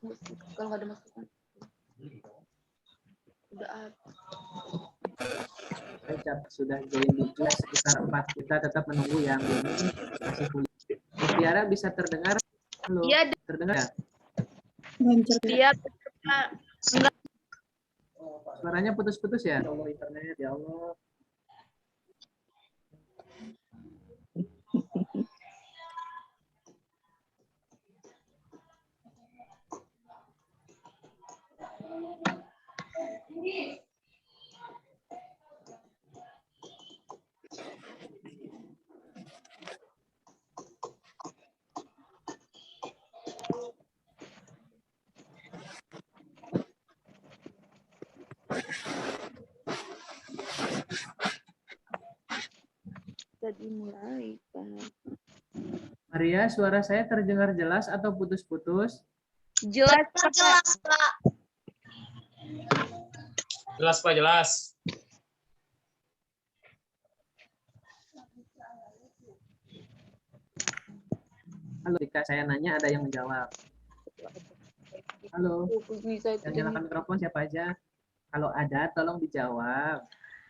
Kalau nggak ada masukan. Udah sudah join di kelas sekitar 4. Kita tetap menunggu yang ini masih kuliah. Mutiara bisa terdengar? Halo, iya, terdengar ya? dia enggak. Suaranya putus-putus ya? Ya Allah, internet, ya Allah. Tadi mulai, Pak. Maria, suara saya terdengar jelas atau putus-putus? Jelas, Pak. Jelas, Pak, jelas. Halo, ketika saya nanya ada yang menjawab. Halo, Bisa yang nyalakan mikrofon siapa aja? Kalau ada, tolong dijawab.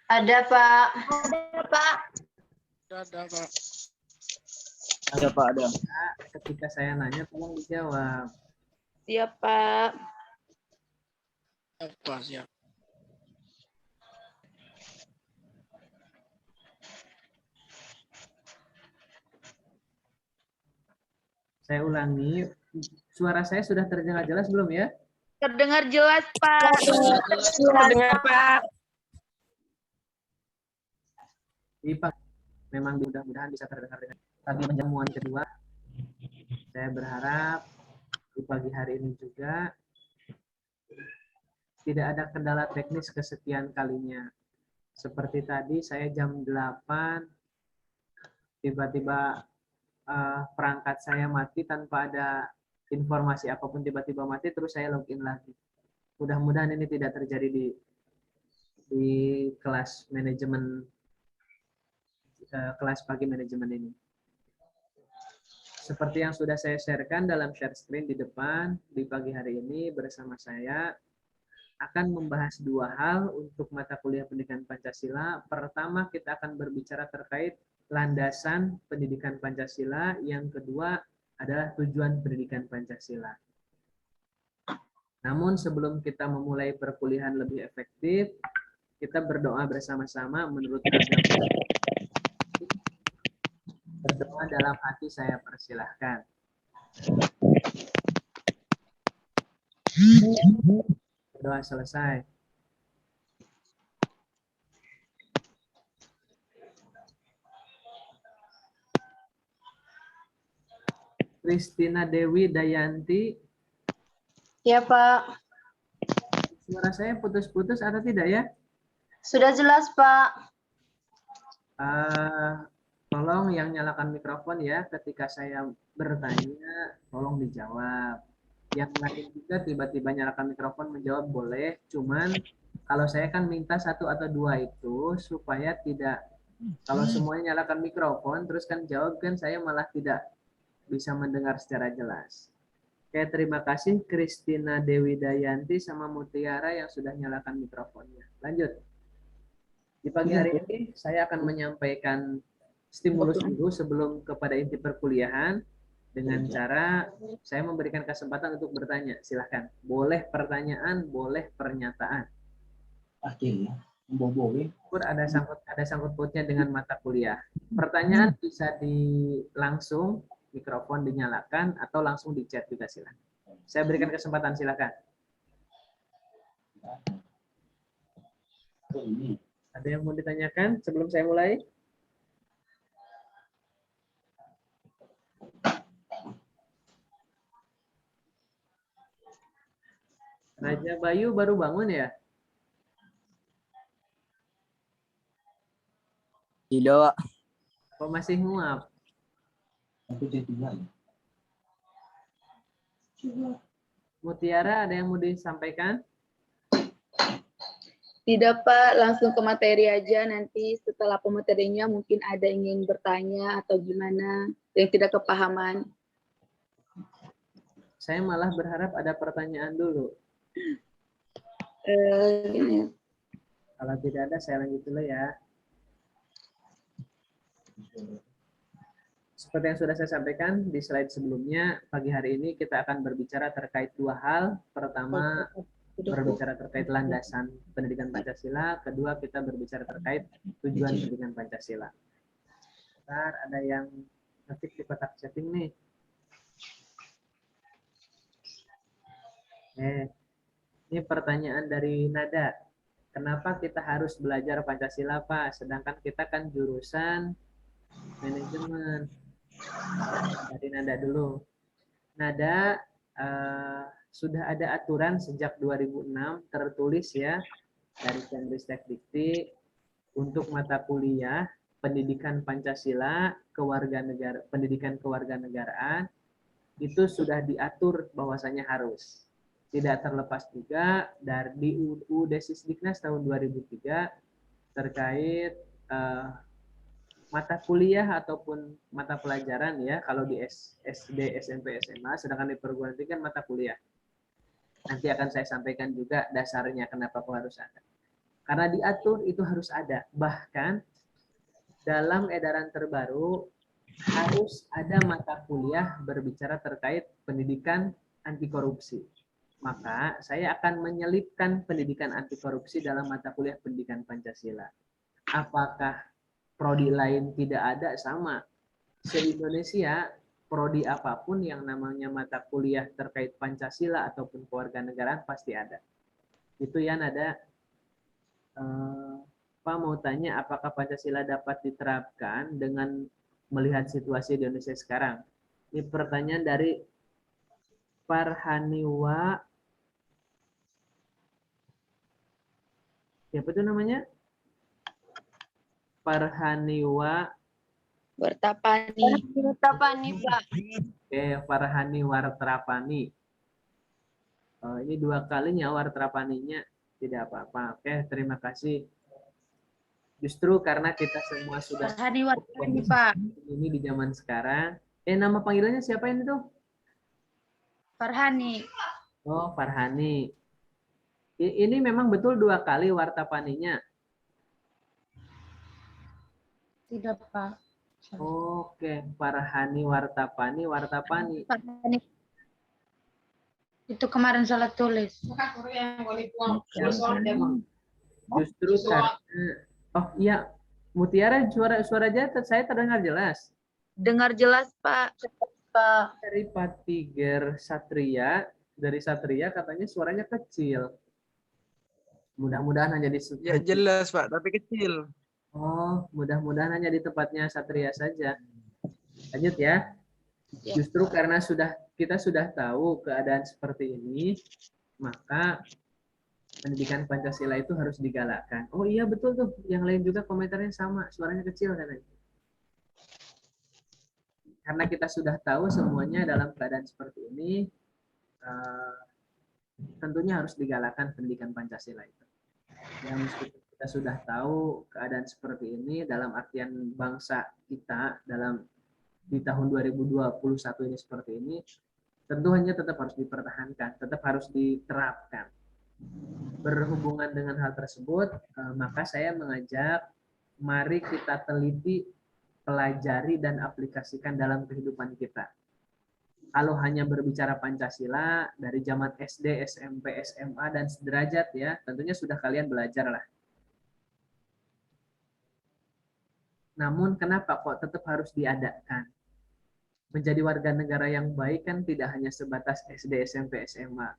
Ada, Pak. Ada, Pak. Ada, Pak. Ada Pak, ada. Ketika saya nanya, tolong dijawab. Siap, Pak. Apa siap? Saya ulangi, suara saya sudah terdengar jelas belum ya? Terdengar jelas, Pak. Terdengar, Pak. Memang mudah-mudahan bisa terdengar dengan pagi pertemuan kedua. Saya berharap di pagi hari ini juga tidak ada kendala teknis kesekian kalinya. Seperti tadi saya jam 8 tiba-tiba perangkat saya mati tanpa ada informasi apapun, tiba-tiba mati terus saya login lagi. Mudah-mudahan ini tidak terjadi di kelas manajemen kelas pagi manajemen ini. Seperti yang sudah saya sharekan dalam share screen di depan, di pagi hari ini bersama saya akan membahas dua hal untuk mata kuliah pendidikan Pancasila. Pertama, kita akan berbicara terkait landasan pendidikan Pancasila. Yang kedua adalah tujuan pendidikan Pancasila. Namun sebelum kita memulai perkuliahan lebih efektif, kita berdoa bersama-sama menurut agama. Berdoa dalam hati saya persilahkan. Doa selesai. Kristina Dewi Dayanti. Ya, Pak. Suara saya putus-putus atau tidak ya? Sudah jelas, Pak. Tolong yang nyalakan mikrofon ya, ketika saya bertanya, tolong dijawab. Yang lain juga tiba-tiba nyalakan mikrofon menjawab boleh, cuman kalau saya kan minta 1 atau 2 itu supaya tidak, kalau semuanya nyalakan mikrofon terus kan jawab kan saya malah tidak bisa mendengar secara jelas. Oke, terima kasih Kristina Dewi Dayanti sama Mutiara yang sudah nyalakan mikrofonnya. Lanjut. Di pagi hari ini saya akan menyampaikan stimulus dulu sebelum kepada inti perkuliahan dengan cara saya memberikan kesempatan untuk bertanya. Silahkan. Boleh pertanyaan, boleh pernyataan. Ada sangkut pautnya dengan mata kuliah. Pertanyaan bisa langsung mikrofon dinyalakan atau langsung di chat juga silahkan. Saya berikan kesempatan, silahkan. Ada yang mau ditanyakan sebelum saya mulai? Raja Bayu baru bangun ya? Tidak. Kok masih nguap? Mutiara, ada yang mau disampaikan? Tidak, Pak. Langsung ke materi aja. Nanti setelah pematerinya mungkin ada yang ingin bertanya atau gimana yang tidak kepahaman. Saya malah berharap ada pertanyaan dulu. Gini. Kalau tidak ada, saya lanjut dulu ya. Seperti yang sudah saya sampaikan di slide sebelumnya, pagi hari ini kita akan berbicara terkait dua hal. Pertama, berbicara terkait landasan pendidikan Pancasila. Kedua, kita berbicara terkait tujuan pendidikan Pancasila. Bentar, ada yang ngetik di kotak chatting nih. Ini pertanyaan dari Nada. Kenapa kita harus belajar Pancasila, Pak? Sedangkan kita kan jurusan manajemen. Dari Nada dulu. Nada, sudah ada aturan sejak 2006 tertulis ya dari Kemdikbud Dikti untuk mata kuliah pendidikan Pancasila, pendidikan kewarganegaraan itu sudah diatur bahwasanya harus. Tidak terlepas juga dari UU Desisdiknas tahun 2003 terkait mata kuliah ataupun mata pelajaran ya, kalau di SD, SMP, SMA, sedangkan di perguruan tinggi kan mata kuliah. Nanti akan saya sampaikan juga dasarnya kenapa kok harus ada. Karena diatur itu harus ada. Bahkan dalam edaran terbaru harus ada mata kuliah berbicara terkait pendidikan anti korupsi. Maka saya akan menyelipkan pendidikan anti korupsi dalam mata kuliah pendidikan Pancasila. Apakah prodi lain tidak ada? Sama. Se-Indonesia, prodi apapun yang namanya mata kuliah terkait Pancasila ataupun kewarganegaraan pasti ada. Itu yang ada. Pak mau tanya, apakah Pancasila dapat diterapkan dengan melihat situasi di Indonesia sekarang? Ini pertanyaan dari Farhaniwa. Siapa itu namanya? Farhaniwa Wartapani. Wartapani, Pak. Oke, Farhani Wartrapani. Ini dua kalinya Wartrapaninya, tidak apa-apa. Oke, terima kasih. Justru karena kita semua sudah Farhani Wartapani, Pak. ini di zaman sekarang. Nama panggilannya siapa ini tuh? Farhani. Oh, Farhani. Ini memang betul dua kali Wartapaninya. Tidak, Pak. Oke, Farhani Wartapani, Wartapani. Farhani. Itu kemarin salah tulis. Justru karena, oh iya, Mutiara suara saya terdengar jelas. Dengar jelas, Pak. Dari Patiger Satria, dari Satria katanya suaranya kecil. Mudah-mudahan hanya di Ya jelas Pak, tapi kecil. Oh, mudah-mudahan hanya di tempatnya Satria saja. Lanjut ya. Justru karena kita sudah tahu keadaan seperti ini, maka pendidikan Pancasila itu harus digalakkan. Oh iya betul tuh, yang lain juga komentarnya sama, suaranya kecil katanya. Karena kita sudah tahu semuanya dalam keadaan seperti ini, tentunya harus digalakkan pendidikan Pancasila itu. Ya, meskipun kita sudah tahu keadaan seperti ini dalam artian bangsa kita di tahun 2021 ini seperti ini, tentunya tetap harus dipertahankan, tetap harus diterapkan. Berhubungan dengan hal tersebut, maka saya mengajak, mari kita teliti, pelajari, dan aplikasikan dalam kehidupan kita. Kalau hanya berbicara Pancasila dari zaman SD, SMP, SMA, dan sederajat ya, tentunya sudah kalian belajar lah. Namun kenapa kok tetap harus diadakan? Menjadi warga negara yang baik kan tidak hanya sebatas SD, SMP, SMA.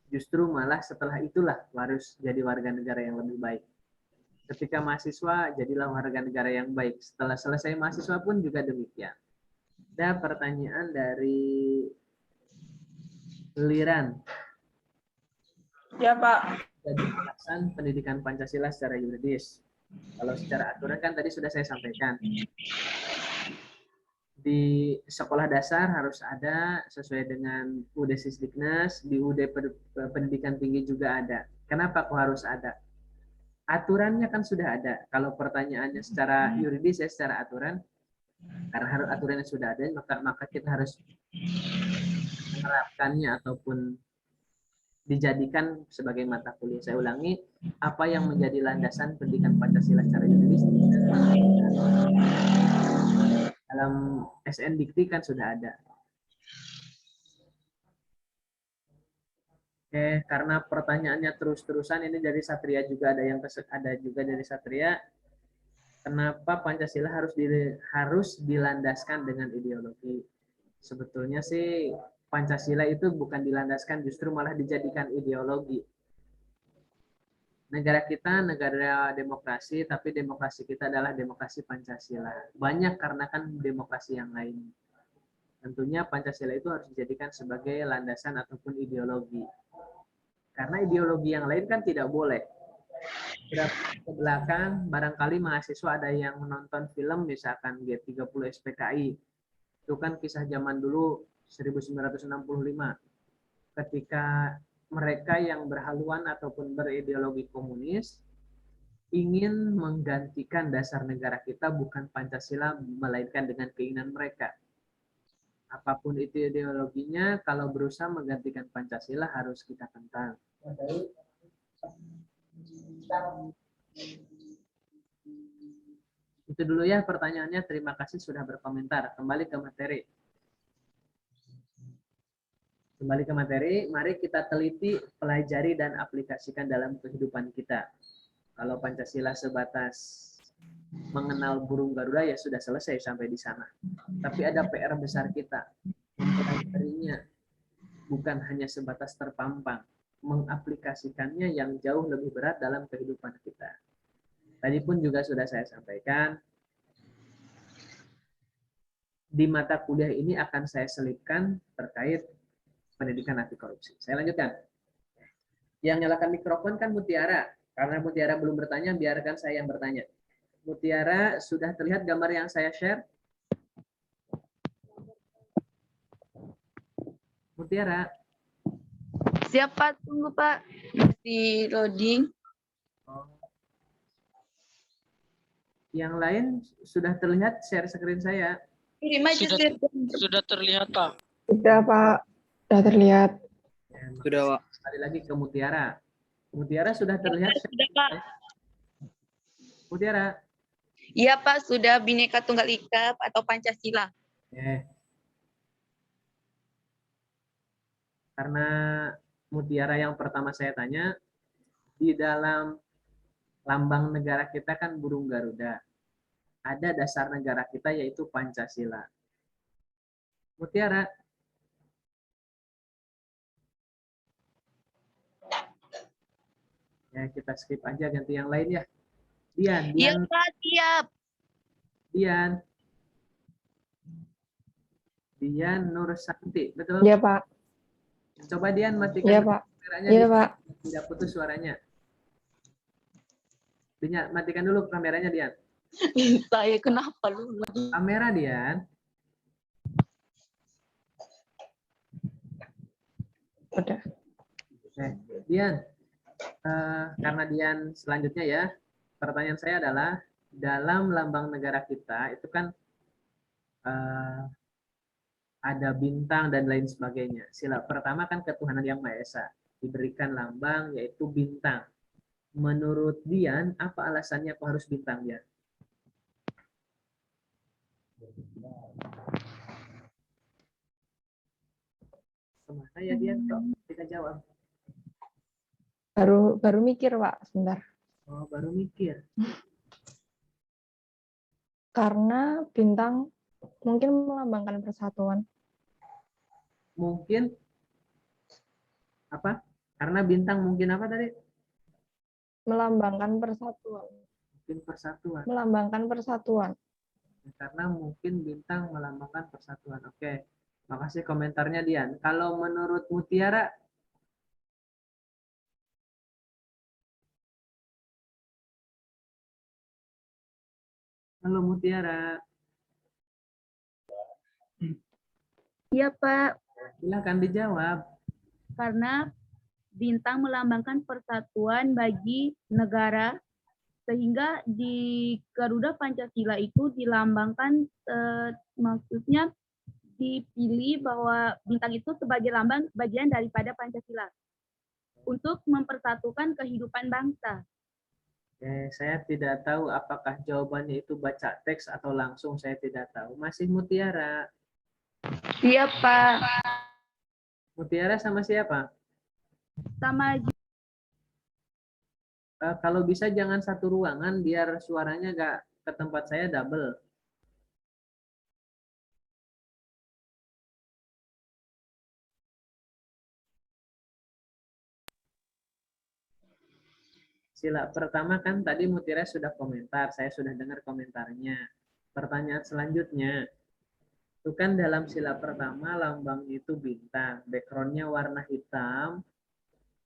Justru malah setelah itulah harus jadi warga negara yang lebih baik. Ketika mahasiswa, jadilah warga negara yang baik. Setelah selesai mahasiswa pun juga demikian. Ada pertanyaan dari Liran. Ya, Pak. Jadi penjelasan pendidikan Pancasila secara yuridis. Kalau secara aturan kan tadi sudah saya sampaikan. Di sekolah dasar harus ada sesuai dengan UUD Desisdiknas, di UUD Pendidikan Tinggi juga ada. Kenapa kok harus ada? Aturannya kan sudah ada. Kalau pertanyaannya secara yuridis ya secara aturan, karena aturannya sudah ada, maka kita harus menerapkannya ataupun dijadikan sebagai mata kuliah. Saya ulangi, apa yang menjadi landasan pendidikan Pancasila secara juridis dalam SN Dikti kan sudah ada. Oke, karena pertanyaannya terus-terusan ini dari Satria juga ada juga dari Satria. Kenapa Pancasila harus dilandaskan dengan ideologi? Sebetulnya sih Pancasila itu bukan dilandaskan, justru malah dijadikan ideologi. Negara kita negara demokrasi, tapi demokrasi kita adalah demokrasi Pancasila. Banyak karena kan demokrasi yang lain. Tentunya Pancasila itu harus dijadikan sebagai landasan ataupun ideologi. Karena ideologi yang lain kan tidak boleh. Ke belakang, barangkali mahasiswa ada yang menonton film misalkan G30 SPKI. Itu kan kisah zaman dulu 1965. Ketika mereka yang berhaluan ataupun berideologi komunis ingin menggantikan dasar negara kita bukan Pancasila, melainkan dengan keinginan mereka. Apapun itu ideologinya, kalau berusaha menggantikan Pancasila harus kita tentang. Itu dulu ya pertanyaannya. Terima kasih sudah berkomentar. Kembali ke materi. Mari kita teliti, pelajari, dan aplikasikan dalam kehidupan kita. Kalau Pancasila sebatas mengenal burung Garuda ya sudah selesai sampai di sana. Tapi ada PR besar kita, mempelajarinya, bukan hanya sebatas terpampang, mengaplikasikannya yang jauh lebih berat dalam kehidupan kita. Tadi pun juga sudah saya sampaikan, di mata kuliah ini akan saya selipkan terkait pendidikan anti korupsi. Saya lanjutkan. Yang nyalakan mikrofon kan Mutiara. Karena Mutiara belum bertanya, biarkan saya yang bertanya. Mutiara, sudah terlihat gambar yang saya share? Mutiara. Siap Pak, tunggu Pak. Masih loading. Yang lain sudah terlihat share screen saya? Kirim aja Sudah terlihat, Pak. Sudah, Pak. Sudah terlihat. Sudah, Pak. Sekali lagi ke Mutiara. Mutiara sudah terlihat? Sudah Pak. Mutiara. Iya Pak, sudah Bhinneka Tunggal Ika atau Pancasila. Karena Mutiara yang pertama saya tanya, di dalam lambang negara kita kan burung Garuda. Ada dasar negara kita yaitu Pancasila. Mutiara. Ya, kita skip aja, ganti yang lain ya. Dian. Iya Pak, siap. Dian Nur Santi, betul? Iya, Pak. Coba Dian matikan Iya, Pak. kameranya. Iya, Pak. Tidak putus suaranya. Matikan dulu kameranya, Dian. Saya kenapa lu? Kamera, Dian. Udah. Oke, Dian. Karena Dian selanjutnya ya, pertanyaan saya adalah, dalam lambang negara kita itu kan ada bintang dan lain sebagainya. Sila pertama kan ketuhanan yang Maha Esa. Diberikan lambang yaitu bintang. Menurut Dian, apa alasannya kok harus bintang, Dian? Kemana ya Dian? Kok kita jawab? Baru mikir, Pak, sebentar. Oh, baru mikir. Karena bintang mungkin melambangkan persatuan. Mungkin apa? Karena bintang mungkin apa tadi? Melambangkan persatuan. Mungkin persatuan. Melambangkan persatuan. Karena mungkin bintang melambangkan persatuan. Oke. Makasih komentarnya Dian. Kalau menurut Mutiara, halo Mutiara. Iya Pak, Silakan dijawab. karena bintang melambangkan persatuan bagi negara, sehingga di Garuda Pancasila itu dilambangkan maksudnya dipilih bahwa bintang itu sebagai lambang bagian daripada Pancasila untuk mempersatukan kehidupan bangsa. Saya tidak tahu apakah jawabannya itu baca teks atau langsung, saya tidak tahu. Masih Mutiara. Iya, Pak. Mutiara sama siapa? Sama Kalau bisa jangan satu ruangan biar suaranya nggak ke tempat saya double. Sila pertama kan tadi Mutiara sudah komentar, saya sudah dengar komentarnya. Pertanyaan selanjutnya, itu kan dalam sila pertama lambangnya itu bintang, backgroundnya warna hitam,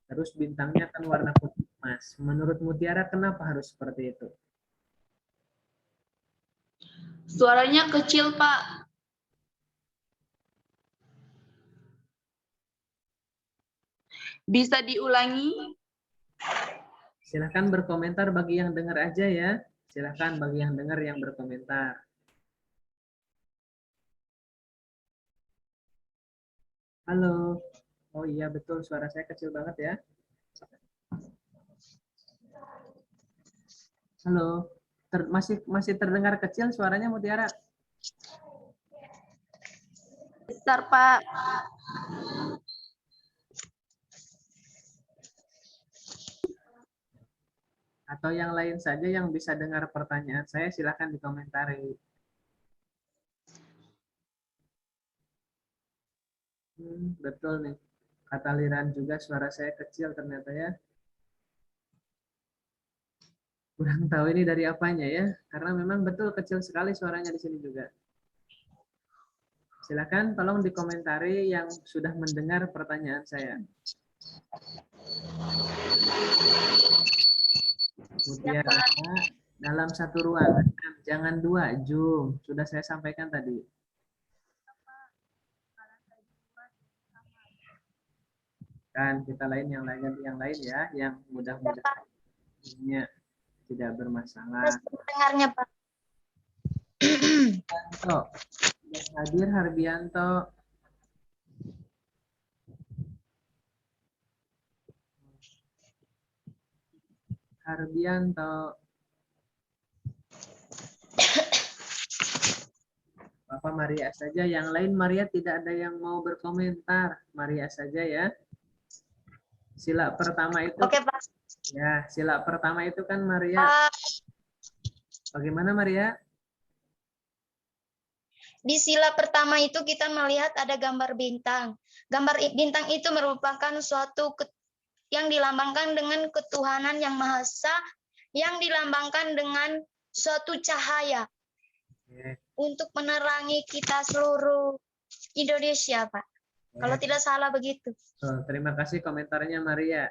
terus bintangnya kan warna putih emas. Menurut Mutiara kenapa harus seperti itu? Suaranya kecil, Pak. Bisa diulangi? Silahkan berkomentar bagi yang dengar aja ya. Silahkan bagi yang dengar yang berkomentar. Halo. Oh iya betul, suara saya kecil banget ya. Halo. Masih terdengar kecil suaranya Mutiara? Besar, Pak. Atau yang lain saja yang bisa dengar pertanyaan saya, silakan dikomentari. Betul nih. Kata Liran juga suara saya kecil ternyata ya. Kurang tahu ini dari apanya ya, karena memang betul kecil sekali suaranya di sini juga. Silakan tolong dikomentari yang sudah mendengar pertanyaan saya. Mutiara, dalam satu ruangan, jangan dua, Jum. Sudah saya sampaikan tadi. Kan kita lain yang lain ya, yang mudah-mudahan tidak bermasalah. Dengarnya, Pak. Harbianto. Hadir Harbianto. Harbianto. Bapak Maria saja, yang lain Maria tidak ada yang mau berkomentar. Maria saja ya. Sila pertama itu. Oke, Pak. Ya, sila pertama itu kan Maria. Pak, Bagaimana Maria? di sila pertama itu kita melihat ada gambar bintang. Gambar bintang itu merupakan suatu yang dilambangkan dengan ketuhanan yang Maha Esa, yang dilambangkan dengan suatu cahaya untuk menerangi kita seluruh Indonesia, Pak. Kalau tidak salah begitu. Terima kasih komentarnya Maria.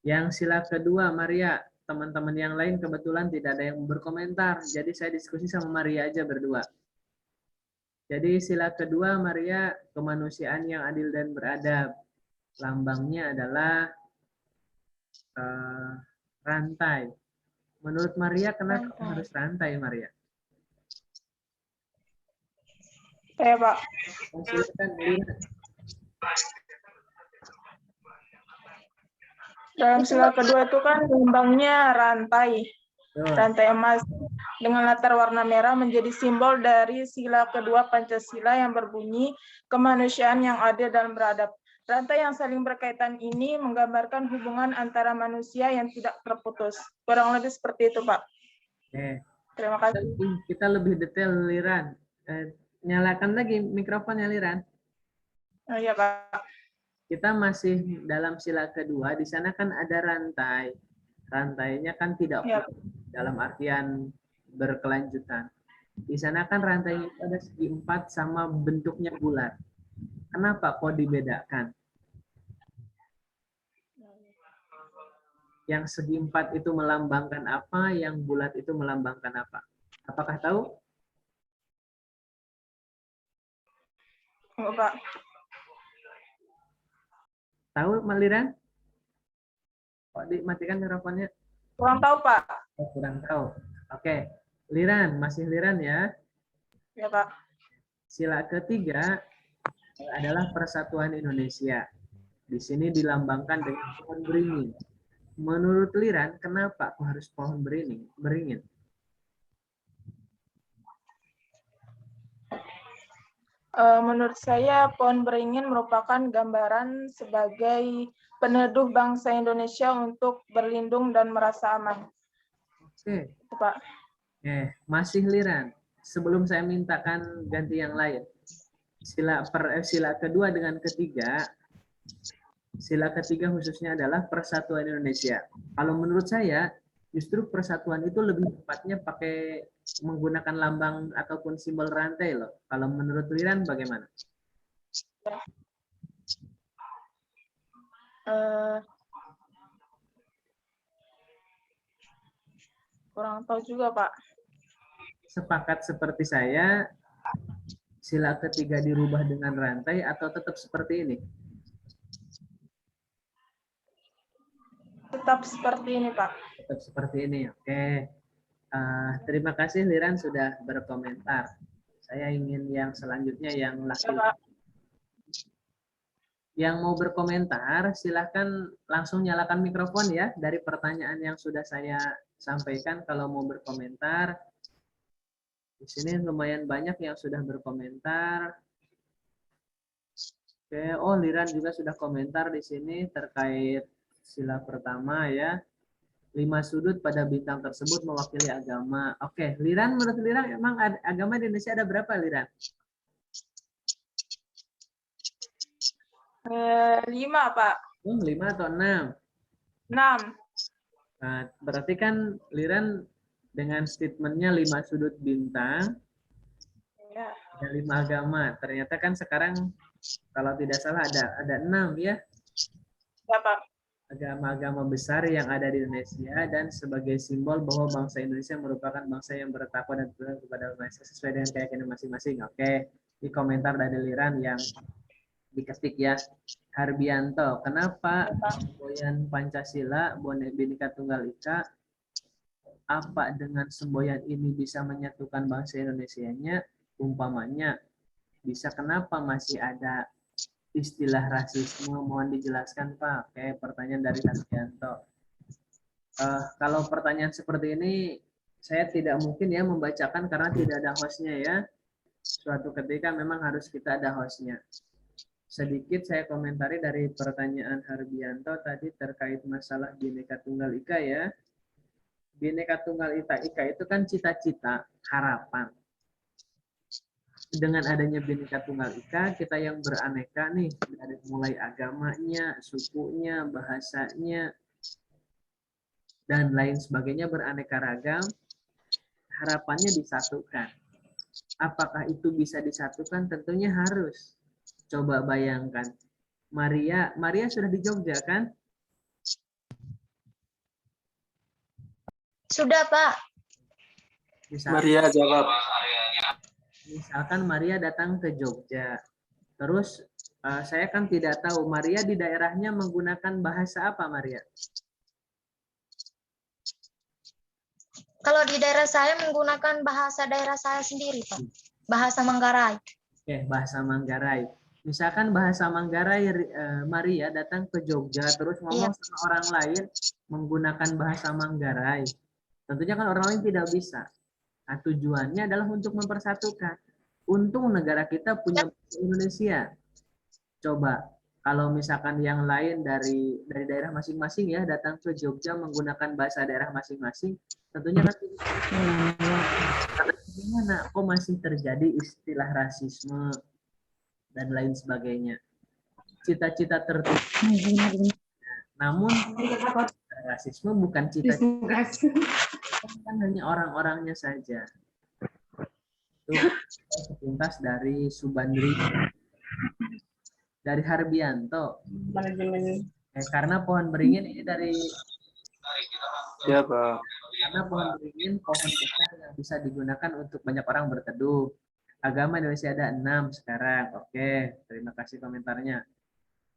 Yang sila kedua Maria, teman-teman yang lain kebetulan tidak ada yang berkomentar, jadi saya diskusi sama Maria aja berdua. Jadi sila kedua Maria, kemanusiaan yang adil dan beradab. Lambangnya adalah rantai. Menurut Maria, kenapa harus rantai, Maria? Pak. Silakan, Lina. Dalam sila kedua itu kan lambangnya rantai. Rantai emas dengan latar warna merah menjadi simbol dari sila kedua Pancasila yang berbunyi kemanusiaan yang adil dan beradab. Rantai yang saling berkaitan ini menggambarkan hubungan antara manusia yang tidak terputus. Kurang lebih seperti itu, Pak. Oke. Terima kasih. Kita lebih detail, Liran. Nyalakan lagi mikrofonnya, Liran. Oh, iya, Pak. Kita masih dalam sila kedua. Di sana kan ada rantai. Rantainya kan tidak dalam artian berkelanjutan. Di sana kan rantainya itu ada segi 4 sama bentuknya bulat. Kenapa kok dibedakan? Yang segi 4 itu melambangkan apa, yang bulat itu melambangkan apa? Apakah tahu? Oh, Pak. Tahu, Maliran? Kok dimatikan mikrofonnya? Kurang tahu, Pak. Oh, kurang tahu. Oke. Liran, masih Liran ya? Ya, Pak. Sila ketiga adalah Persatuan Indonesia. Di sini dilambangkan dengan pohon beringin. Menurut Liran, kenapa kok harus pohon beringin? Menurut saya, pohon beringin merupakan gambaran sebagai peneduh bangsa Indonesia untuk berlindung dan merasa aman. Oke. Itu, Pak. Masih Liran. Sebelum saya mintakan ganti yang lain. Sila kedua dengan ketiga, sila ketiga khususnya adalah Persatuan Indonesia. Kalau menurut saya, justru persatuan itu lebih tepatnya pakai menggunakan lambang ataupun simbol rantai loh. Kalau menurut Liran bagaimana? Kurang tahu juga, Pak. Sepakat seperti saya, sila ketiga dirubah dengan rantai atau tetap seperti ini? Tetap seperti ini, Pak. Tetap seperti ini, oke. Terima kasih Liran sudah berkomentar. Saya ingin yang selanjutnya yang laki-laki. Yang mau berkomentar, silahkan langsung nyalakan mikrofon ya dari pertanyaan yang sudah saya sampaikan. Kalau mau berkomentar, di sini lumayan banyak yang sudah berkomentar. Oke, oh Liran juga sudah komentar di sini terkait sila pertama ya. 5 sudut pada bintang tersebut mewakili agama. Oke, Liran, menurut Liran emang agama di Indonesia ada berapa, Liran? 5, Pak. 5 atau 6? 6. Nah, berarti kan Liran dengan statementnya 5 sudut bintang, Ya. ada 5 agama. Ternyata kan sekarang kalau tidak salah ada 6 ya? Ya, Pak. Agama-agama besar yang ada di Indonesia dan sebagai simbol bahwa bangsa Indonesia merupakan bangsa yang bertakwa dan berdoa kepada Maha sesuai dengan keyakinan masing-masing. Oke, di komentar dari Liran yang diketik ya. Harbianto, kenapa semboyan Pancasila, Bhinneka Tunggal Ika, apa dengan semboyan ini bisa menyatukan bangsa Indonesianya? Umpamanya, bisa kenapa masih ada istilah rasisme? Mohon dijelaskan, Pak. Oke, pertanyaan dari Harbianto. Kalau pertanyaan seperti ini, saya tidak mungkin ya membacakan karena tidak ada hostnya ya. Suatu ketika memang harus kita ada hostnya. Sedikit saya komentari dari pertanyaan Harbianto tadi terkait masalah Bhinneka Tunggal Ika ya. Bhinneka Tunggal Ika itu kan cita-cita, harapan. Dengan adanya Bhinneka Tunggal Ika, kita yang beraneka nih, dari mulai agamanya, sukunya, bahasanya, dan lain sebagainya beraneka ragam, harapannya disatukan. Apakah itu bisa disatukan? Tentunya harus. Coba bayangkan, Maria sudah di Jogja kan? Sudah, Pak. Maria jawab. Misalkan Maria datang ke Jogja, terus saya kan tidak tahu Maria di daerahnya menggunakan bahasa apa, Maria? Kalau di daerah saya menggunakan bahasa daerah saya sendiri, Pak. Bahasa Manggarai. Oke, bahasa Manggarai. Misalkan bahasa Manggarai, Maria datang ke Jogja, terus ngomong sama orang lain menggunakan bahasa Manggarai. Tentunya kan orang lain tidak bisa. Nah, tujuannya adalah untuk mempersatukan. Untung negara kita punya bahasa Indonesia. Coba, kalau misalkan yang lain dari daerah masing-masing ya, datang ke Jogja menggunakan bahasa daerah masing-masing, tentunya kan gimana? Kok masih terjadi istilah rasisme dan lain sebagainya. Cita-cita tertentu. Namun rasisme bukan cita-cita. Kan hanya orang-orangnya saja. Itu sepintas dari Subandri. Dari Harbianto. Karena pohon beringin ini dari Ya, Pak. karena pohon beringin pohon besar yang bisa digunakan untuk banyak orang berteduh. Agama Indonesia ada 6 sekarang. Oke, terima kasih komentarnya.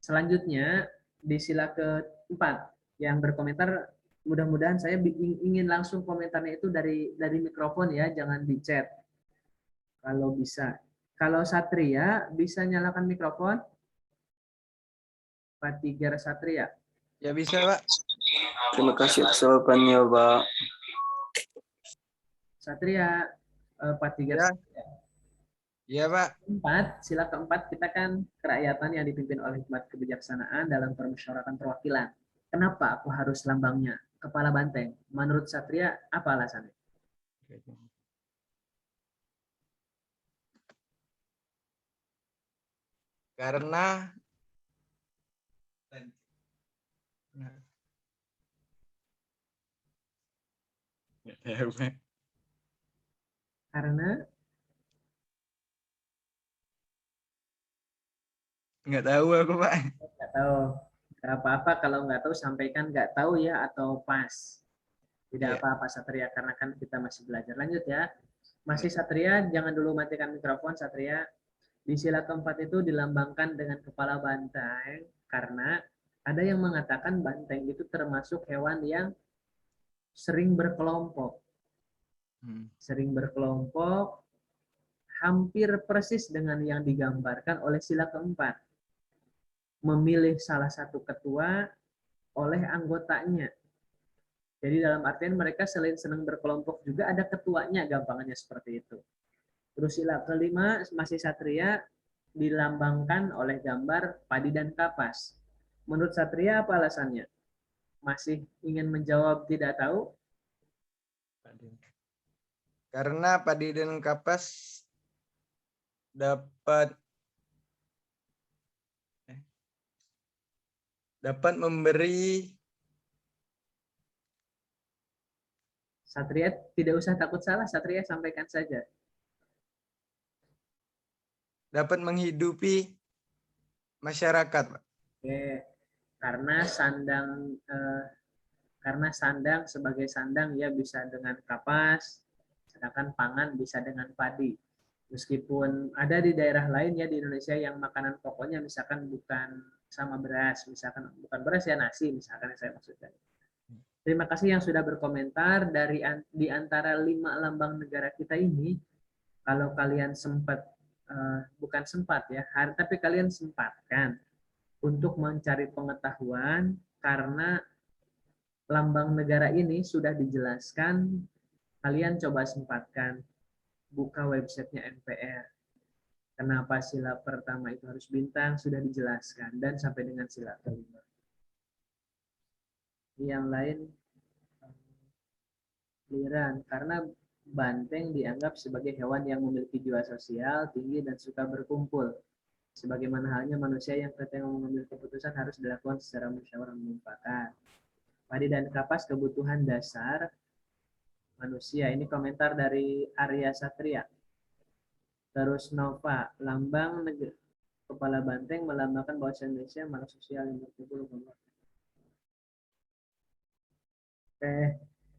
Selanjutnya, di sila keempat yang berkomentar, mudah-mudahan saya ingin langsung komentarnya itu dari mikrofon ya, jangan di chat. Kalau bisa. Kalau Satria bisa nyalakan mikrofon? Pak Tiger Satria. Ya bisa, Pak. Terima kasih atas jawabannya, Pak. Satria, Pak Tiger Ya. Satria. Iya, Pak. Sila keempat kita kan kerakyatan yang dipimpin oleh hikmat kebijaksanaan dalam permusyawaratan perwakilan. Kenapa aku harus lambangnya kepala banteng? Menurut Satria, apa alasannya? Karena Karena nggak tahu aku, Pak. nggak tahu. Nggak apa-apa kalau nggak tahu sampaikan nggak tahu ya atau pas. Tidak Iya. apa-apa Satria karena kan kita masih belajar. Lanjut ya. Masih Satria, jangan dulu matikan mikrofon Satria. Di sila keempat itu dilambangkan dengan kepala banteng karena ada yang mengatakan banteng itu termasuk hewan yang sering berkelompok. Sering berkelompok hampir persis dengan yang digambarkan oleh sila keempat. Memilih salah satu ketua oleh anggotanya. Jadi dalam artian mereka selain senang berkelompok juga ada ketuanya, gampangannya seperti itu. Terus sila kelima masih Satria dilambangkan oleh gambar padi dan kapas. Menurut Satria apa alasannya? Masih ingin menjawab tidak tahu? Karena padi dan kapas dapat memberi. Satria tidak usah takut salah, Satria sampaikan saja. Dapat menghidupi masyarakat, Pak. Oke, karena sandang sebagai sandang ya bisa dengan kapas, sedangkan pangan bisa dengan padi. Meskipun ada di daerah lain ya di Indonesia yang makanan pokoknya misalkan bukan sama beras, misalkan bukan beras ya nasi, misalkan yang saya maksudkan. Terima kasih yang sudah berkomentar. Di antara 5 lambang negara kita ini, kalau kalian sempat, bukan sempat ya, tapi kalian sempatkan untuk mencari pengetahuan karena lambang negara ini sudah dijelaskan, kalian coba sempatkan buka websitenya MPR. Kenapa sila pertama itu harus bintang sudah dijelaskan dan sampai dengan sila kelima. Yang lain liran karena banteng dianggap sebagai hewan yang memiliki jiwa sosial tinggi dan suka berkumpul. Sebagaimana halnya manusia yang ketika mengambil keputusan harus dilakukan secara musyawarah mufakat. Padi dan kapas kebutuhan dasar manusia. Ini komentar dari Arya Satria. Terus Nova, lambang negara kepala banteng melambangkan bahwa Indonesia makhluk sosial yang berkumpul.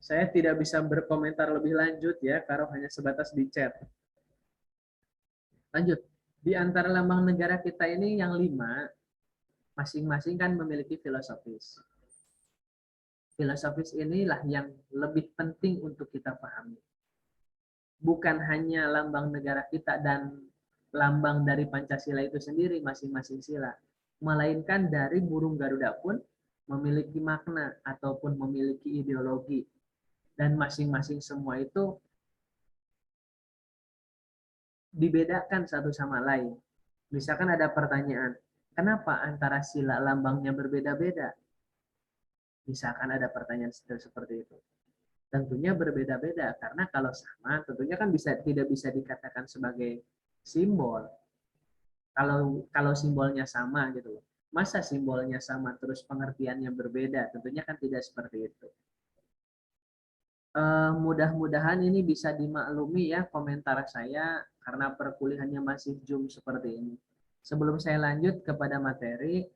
Saya tidak bisa berkomentar lebih lanjut ya, karena hanya sebatas di chat. Lanjut. Di antara lambang negara kita ini yang 5, masing-masing kan memiliki filosofis. Filosofis inilah yang lebih penting untuk kita pahami. Bukan hanya lambang negara kita dan lambang dari Pancasila itu sendiri masing-masing sila, melainkan dari burung Garuda pun memiliki makna ataupun memiliki ideologi. Dan masing-masing semua itu dibedakan satu sama lain. Misalkan ada pertanyaan, kenapa antara sila lambangnya berbeda-beda? Misalkan ada pertanyaan seperti itu. Tentunya berbeda-beda, karena kalau sama tentunya kan tidak bisa dikatakan sebagai simbol. Kalau simbolnya sama gitu loh. Masa simbolnya sama terus pengertiannya berbeda? Tentunya kan tidak seperti itu. Mudah-mudahan ini bisa dimaklumi ya komentar saya karena perkuliahannya masih Zoom seperti ini. Sebelum saya lanjut kepada materi,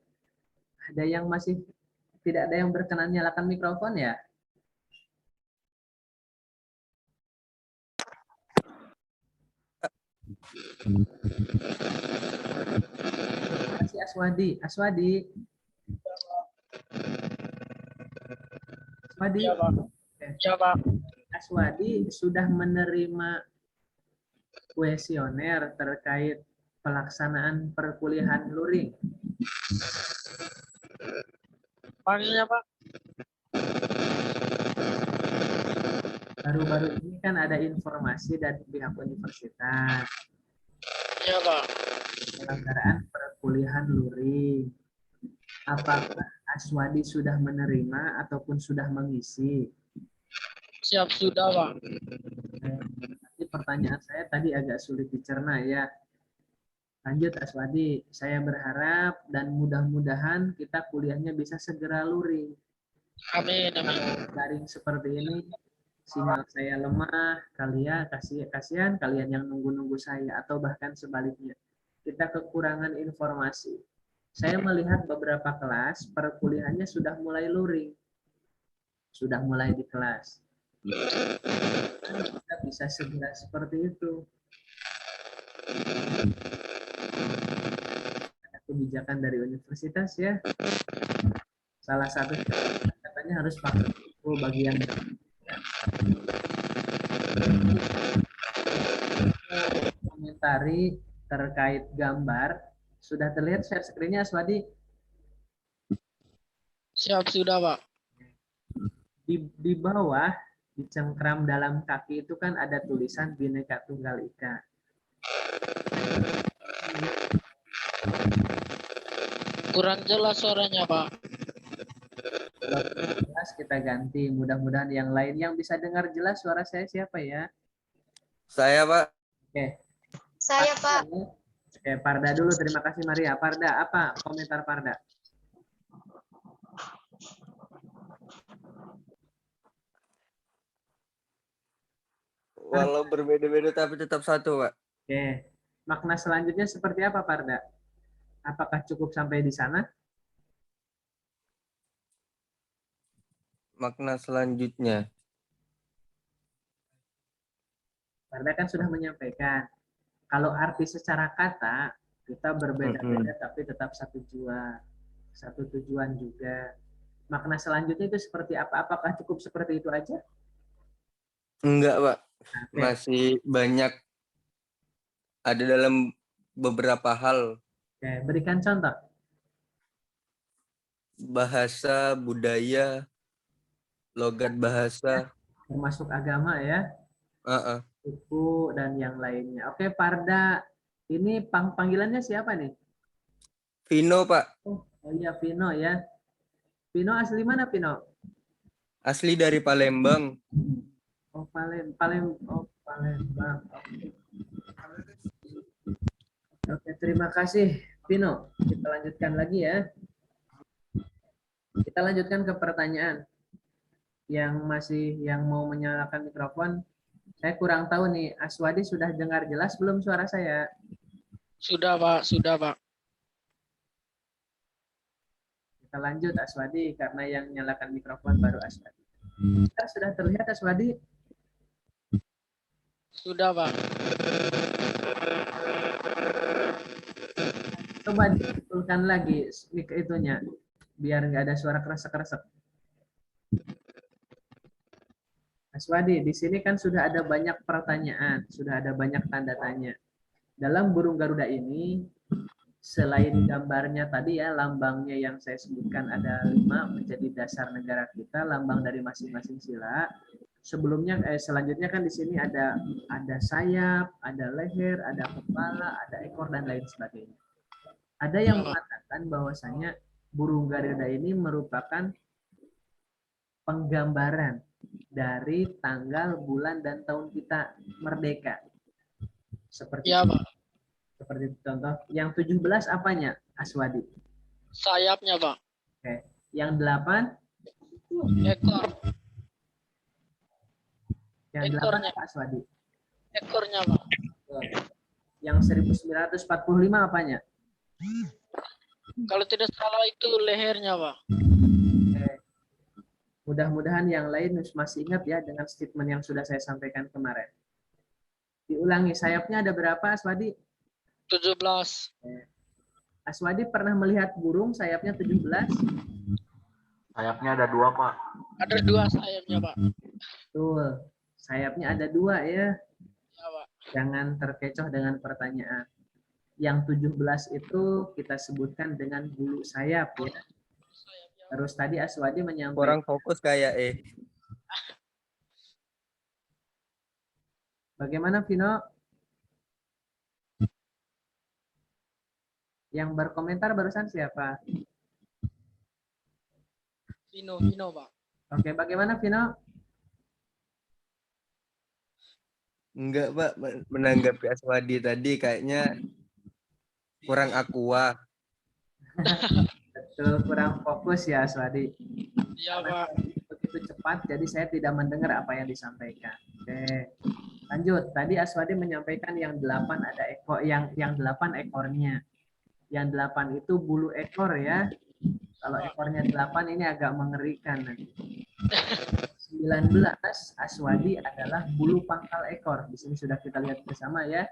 ada yang masih tidak ada yang berkenan nyalakan mikrofon ya? Terima kasih Aswadi. Aswadi. Aswadi sudah menerima kuesioner terkait pelaksanaan perkuliahan luring? Panggilnya Pak. Baru-baru ini kan ada informasi dari pihak universitas Iya Pak. penyelenggaraan perkuliahan luring. Apakah Aswadi sudah menerima ataupun sudah mengisi? Siap sudah Pak. Tapi pertanyaan saya tadi agak sulit dicerna ya. Lanjut Aswadi, saya berharap dan mudah-mudahan kita kuliahnya bisa segera luring. Amin, amin. Kalau daring seperti ini, sinyal saya lemah, kasihan kalian yang nunggu-nunggu saya, atau bahkan sebaliknya. Kita kekurangan informasi. Saya melihat beberapa kelas, perkuliahannya sudah mulai luring. Sudah mulai di kelas. Kita bisa segera seperti itu. Ada kebijakan dari universitas ya. Salah satu katanya harus pakai full bagi yang komentari terkait gambar. Sudah terlihat share screen-nya Aswadi? Siap sudah Pak. Di bawah, di cengkram dalam kaki itu kan ada tulisan Bhinneka Tunggal Ika. Kurang jelas suaranya Pak. Kalau jelas kita ganti. Mudah-mudahan yang lain yang bisa dengar jelas suara saya siapa ya? Saya, Pak. Oke. Saya Pak. Oke, Parda dulu. Terima kasih Maria. Parda, apa komentar Parda? Walau berbeda-beda tapi tetap satu, Pak. Oke. Makna selanjutnya seperti apa Parda? Apakah cukup sampai di sana? Makna selanjutnya. Parda kan sudah menyampaikan. Kalau arti secara kata, kita berbeda-beda tapi tetap satu tujuan juga. Makna selanjutnya itu seperti apa? Apakah cukup seperti itu aja? Enggak, Pak. Oke. Masih banyak ada dalam beberapa hal. Oke, berikan contoh. Bahasa, budaya, logat bahasa. Termasuk agama ya, Heeh. suku, dan yang lainnya. Oke, Parda. Ini panggilannya siapa nih? Vino, Pak. Oh iya, Vino ya. Vino asli mana, Vino? Asli dari Palembang. Oh, Palembang. Oke, terima kasih, Vino. Kita lanjutkan lagi ya. Kita lanjutkan ke pertanyaan. Yang mau menyalakan mikrofon, saya kurang tahu nih, Aswadi sudah dengar jelas belum suara saya? Sudah Pak, sudah Pak. Kita lanjut Aswadi, karena yang nyalakan mikrofon baru Aswadi. Sudah terlihat Aswadi? Sudah Pak. Coba dibetulkan lagi mic itunya, biar nggak ada suara kresek-kresek. Aswadi, di sini kan sudah ada banyak pertanyaan, sudah ada banyak tanda tanya. Dalam burung Garuda ini, selain gambarnya tadi ya, lambangnya yang saya sebutkan ada 5 menjadi dasar negara kita, lambang dari masing-masing sila. Selanjutnya kan di sini ada sayap, ada leher, ada kepala, ada ekor, dan lain sebagainya. Ada yang mengatakan bahwasanya burung Garuda ini merupakan penggambaran dari tanggal, bulan, dan tahun kita merdeka. Seperti Iya Pak. Seperti contoh, yang 17 apanya, Aswadi? Sayapnya Pak. Oke. Yang 8? Ekor. Yang 8 Ekornya. apa, Aswadi? Ekornya Pak. Yang 1945 apanya? Kalau tidak salah itu lehernya Pak. Oke. Mudah-mudahan yang lain masih ingat ya dengan statement yang sudah saya sampaikan kemarin. Diulangi, sayapnya ada berapa, Aswadi? 17. Aswadi pernah melihat burung sayapnya 17? Sayapnya ada 2, Pak. Ada 2 sayapnya Pak. Betul. Sayapnya ada 2 ya. Ya Pak. Jangan terkecoh dengan pertanyaan. Yang 17 itu kita sebutkan dengan bulu sayap ya. Terus tadi Aswadi menyampaikan Kurang fokus kayak bagaimana Vino? Yang berkomentar barusan siapa? Vino, Pak. Oke, bagaimana Vino? Enggak, Pak. Menanggapi Aswadi tadi kayaknya kurang aqua. Betul, kurang fokus ya Aswadi. Iya, Karena Pak. begitu cepat, jadi saya tidak mendengar apa yang disampaikan. Oke, lanjut. Tadi Aswadi menyampaikan yang 8 ada ekor, yang 8 ekornya. Yang 8 itu bulu ekor ya. Kalau ekornya 8 ini agak mengerikan nanti. 19 Aswadi adalah bulu pangkal ekor. Di sini sudah kita lihat bersama ya.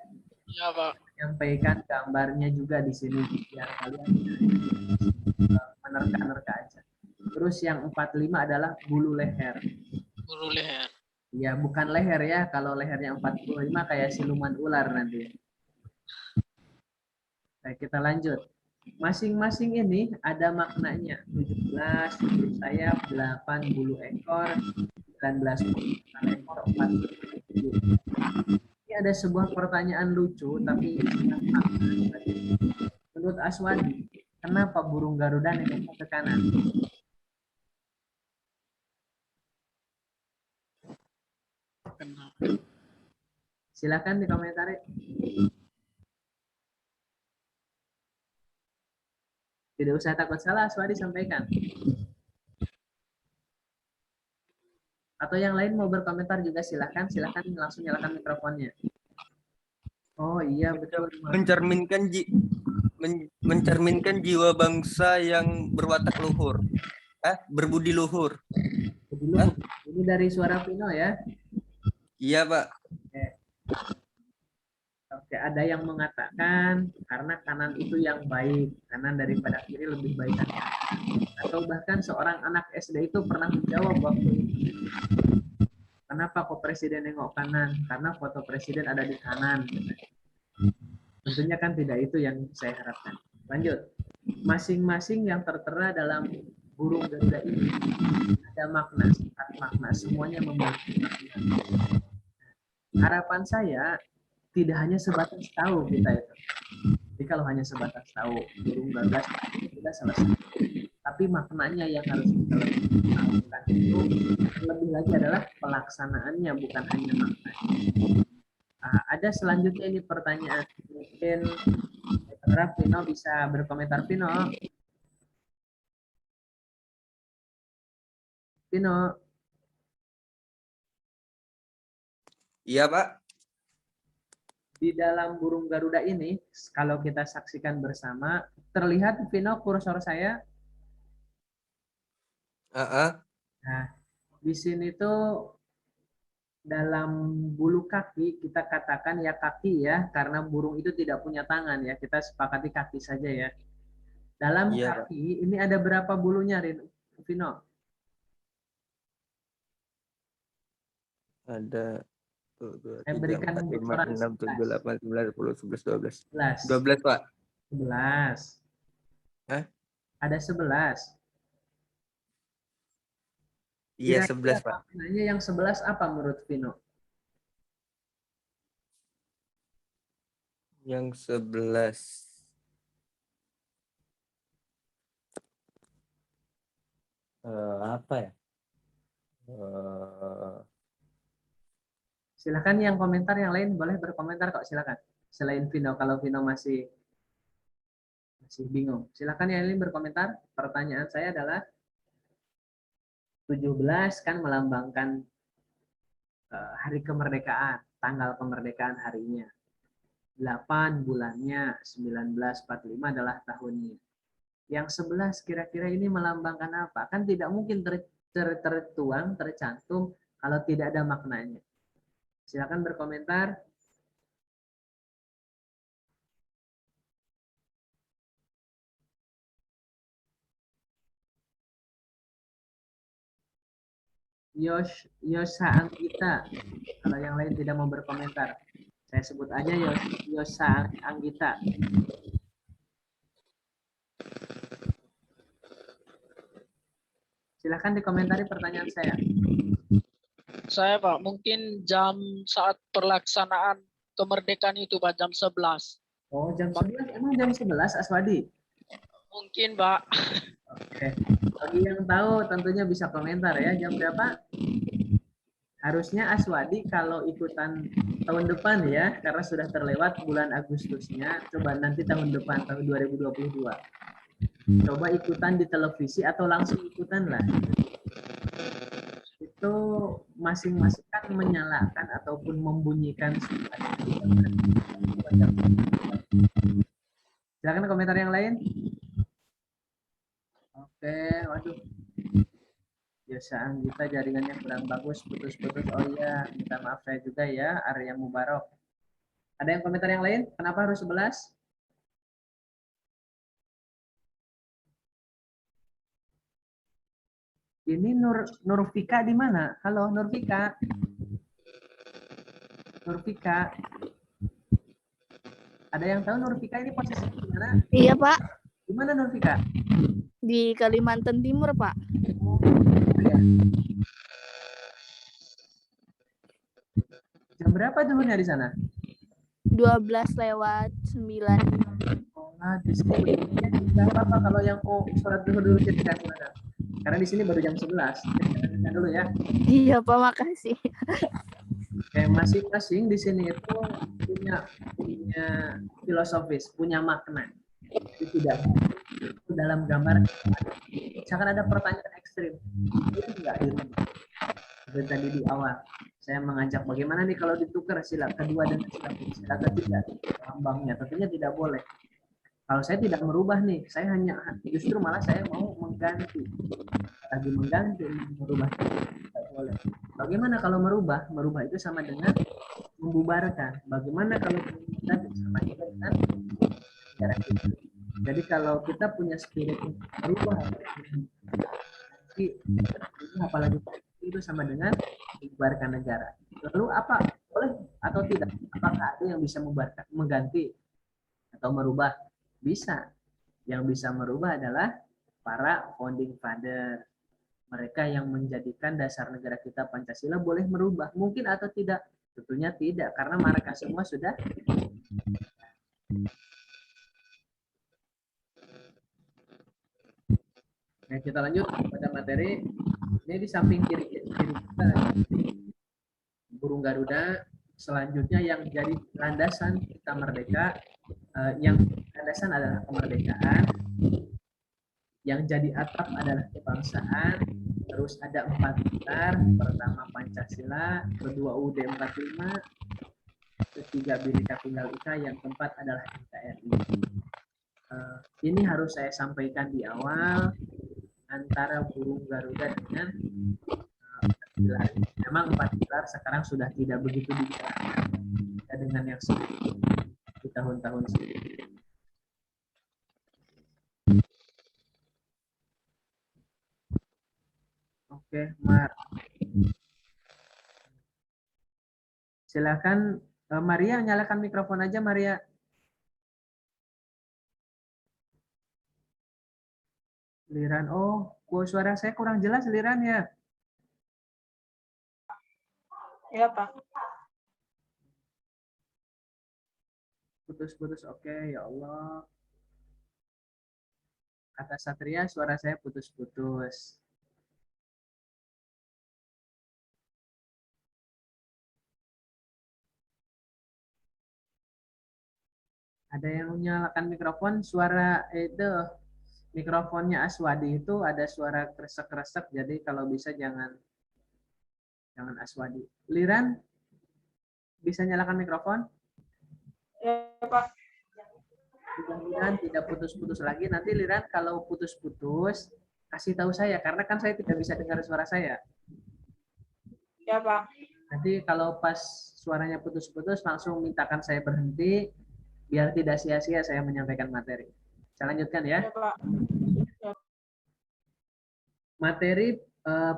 Iya, Pak. Menyampaikan gambarnya juga di sini biar kalian menerka-nerka aja. Terus yang 45 adalah bulu leher. Bulu leher. Ya, bukan leher ya. Kalau lehernya 45 kayak siluman ular nanti. Nah, kita lanjut. Masing-masing ini ada maknanya. 17 bulu sayap, 8 bulu ekor, 19 bulu ekor, 4 ini ada sebuah pertanyaan lucu, tapi menurut Aswadi, kenapa burung Garuda nengok ke kanan? Silakan dikomentari. Tidak usah takut salah, Aswadi sampaikan. Atau yang lain mau berkomentar juga silakan, langsung nyalakan mikrofonnya. Oh iya betul. Mencerminkan jiwa bangsa yang berwatak luhur. Berbudi luhur. Ini dari suara Vino ya? Iya, Pak. Oke, ada yang mengatakan karena kanan itu yang baik, kanan daripada kiri lebih baik kan? Atau bahkan seorang anak SD itu pernah menjawab waktu itu, kenapa kok presiden nengok kanan? Karena foto presiden ada di kanan. Tentunya kan tidak itu yang saya harapkan. Lanjut. Masing-masing yang tertera dalam burung Garuda ini ada makna, semuanya memiliki makna. Harapan saya tidak hanya sebatas tahu kita itu. Jadi kalau hanya sebatas tahu burung Garuda sudah selesai. Tapi maknanya yang harus kita lakukan itu lebih lagi adalah pelaksanaannya, bukan hanya maknanya. Ada selanjutnya ini pertanyaan. Mungkin saya harap Vino bisa berkomentar. Vino. Iya, Pak. Di dalam burung Garuda ini, kalau kita saksikan bersama, terlihat Vino kursor saya. Nah, di sini tuh dalam bulu kaki kita katakan ya kaki ya, karena burung itu tidak punya tangan ya, kita sepakati kaki saja ya. Dalam kaki ini ada berapa bulunya, Vino? Ada 2, 3, berikan 4, 5, 6, 7, 8, 9, 10, 11, 12. 12, Pak. 11. Ada 11. Iya, 11, Pak. Maknanya yang 11 apa menurut Vino? Yang 11. Apa ya? Silakan yang komentar, yang lain boleh berkomentar kok, silakan. Selain Vino, kalau Vino masih bingung. Silakan yang lain berkomentar. Pertanyaan saya adalah 17 kan melambangkan hari kemerdekaan, tanggal kemerdekaan harinya. 8 bulannya, 1945 adalah tahunnya. Yang 11 kira-kira ini melambangkan apa? Kan tidak mungkin tertuang, tercantum kalau tidak ada maknanya. Silakan berkomentar. Yosha Anggita, kalau yang lain tidak mau berkomentar, Saya sebut aja Yosa Anggita. Silahkan dikomentari pertanyaan saya. Saya Pak, mungkin jam saat pelaksanaan kemerdekaan itu Pak, jam 11. Oh, jam 11? Emang jam 11, Aswadi? Mungkin Pak. Oke. Bagi yang tahu tentunya bisa komentar ya, jam berapa? Harusnya Aswadi kalau ikutan tahun depan ya, karena sudah terlewat bulan Agustusnya, coba nanti tahun depan, tahun 2022. Coba ikutan di televisi atau langsung ikutan lah. Itu masing-masing kan menyalakan ataupun membunyikan. Silakan komentar yang lain. Oke, waduh. Biasa Anggita jaringannya kurang bagus, putus-putus. Oh iya, minta maaf saya juga ya, Arya Mubarok. Ada yang komentar yang lain? Kenapa harus 11? Ini Nurfika di mana? Halo Nurfika. Nurfika. Ada yang tahu Nurfika ini posisi di mana? Iya, Pak. Di mana Nurfika? Di Kalimantan Timur, Pak. Ya. Jam berapa zuhurnya di sana? 12:09. Oh, di sini nggak apa-apa kalau yang sholat zuhur dulu kita silakan. Karena di sini baru jam 11. Kita dulu ya. Iya, Pak, makasih. Kayak masing-masing di sini itu punya filosofis, punya makna. Itu tidak itu dalam gambar. Misalkan ada pertanyaan ekstrim, itu enggak ini. Seperti tadi di awal, saya mengajak bagaimana nih kalau ditukar sila kedua dan sila ketiga, lambangnya tentunya tidak boleh. Kalau saya tidak merubah nih, saya hanya justru malah saya mau mengganti. Lagi mengganti, merubah tidak boleh. Bagaimana kalau merubah? Merubah itu sama dengan membubarkan. Bagaimana kalau kita sama dengan cara kita? Jadi kalau kita punya spirit merubah, apalagi itu sama dengan membubarkan negara. Lalu apa? Boleh atau tidak? Apakah ada yang bisa mengganti atau merubah? Bisa. Yang bisa merubah adalah para founding father. Mereka yang menjadikan dasar negara kita Pancasila boleh merubah. Mungkin atau tidak? Tentunya tidak, karena mereka semua sudah. Nah, kita lanjut pada materi. Ini di samping kiri kita burung Garuda. Selanjutnya yang jadi landasan kita merdeka, yang landasan adalah kemerdekaan, yang jadi atap adalah kebangsaan. Terus ada 4 pilar, pertama Pancasila, kedua UUD 45, ketiga Bhinneka Tunggal Ika, yang keempat adalah NKRI. Ini harus saya sampaikan di awal, antara burung Garuda dengan pilar. Memang 4 pilar sekarang sudah tidak begitu dibicarakan dengan yang sebelumnya di tahun-tahun sebelumnya. Oke, Mar. Silakan Maria, nyalakan mikrofon aja Maria. Liran, oh, suara saya kurang jelas Liran ya. Ya, Pak. Putus-putus, oke, ya Allah. Kata Satria, suara saya putus-putus. Ada yang menyalakan mikrofon, suara itu mikrofonnya Aswadi itu ada suara kresek-kresek, jadi kalau bisa jangan Aswadi. Liran, bisa nyalakan mikrofon? Ya, Pak. Mudah-mudahan tidak putus-putus lagi. Nanti Liran kalau putus-putus, kasih tahu saya, karena kan saya tidak bisa dengar suara saya. Ya, Pak. Nanti kalau pas suaranya putus-putus, langsung mintakan saya berhenti, biar tidak sia-sia saya menyampaikan materi. Saya lanjutkan ya. Ya, Pak. Ya. Materi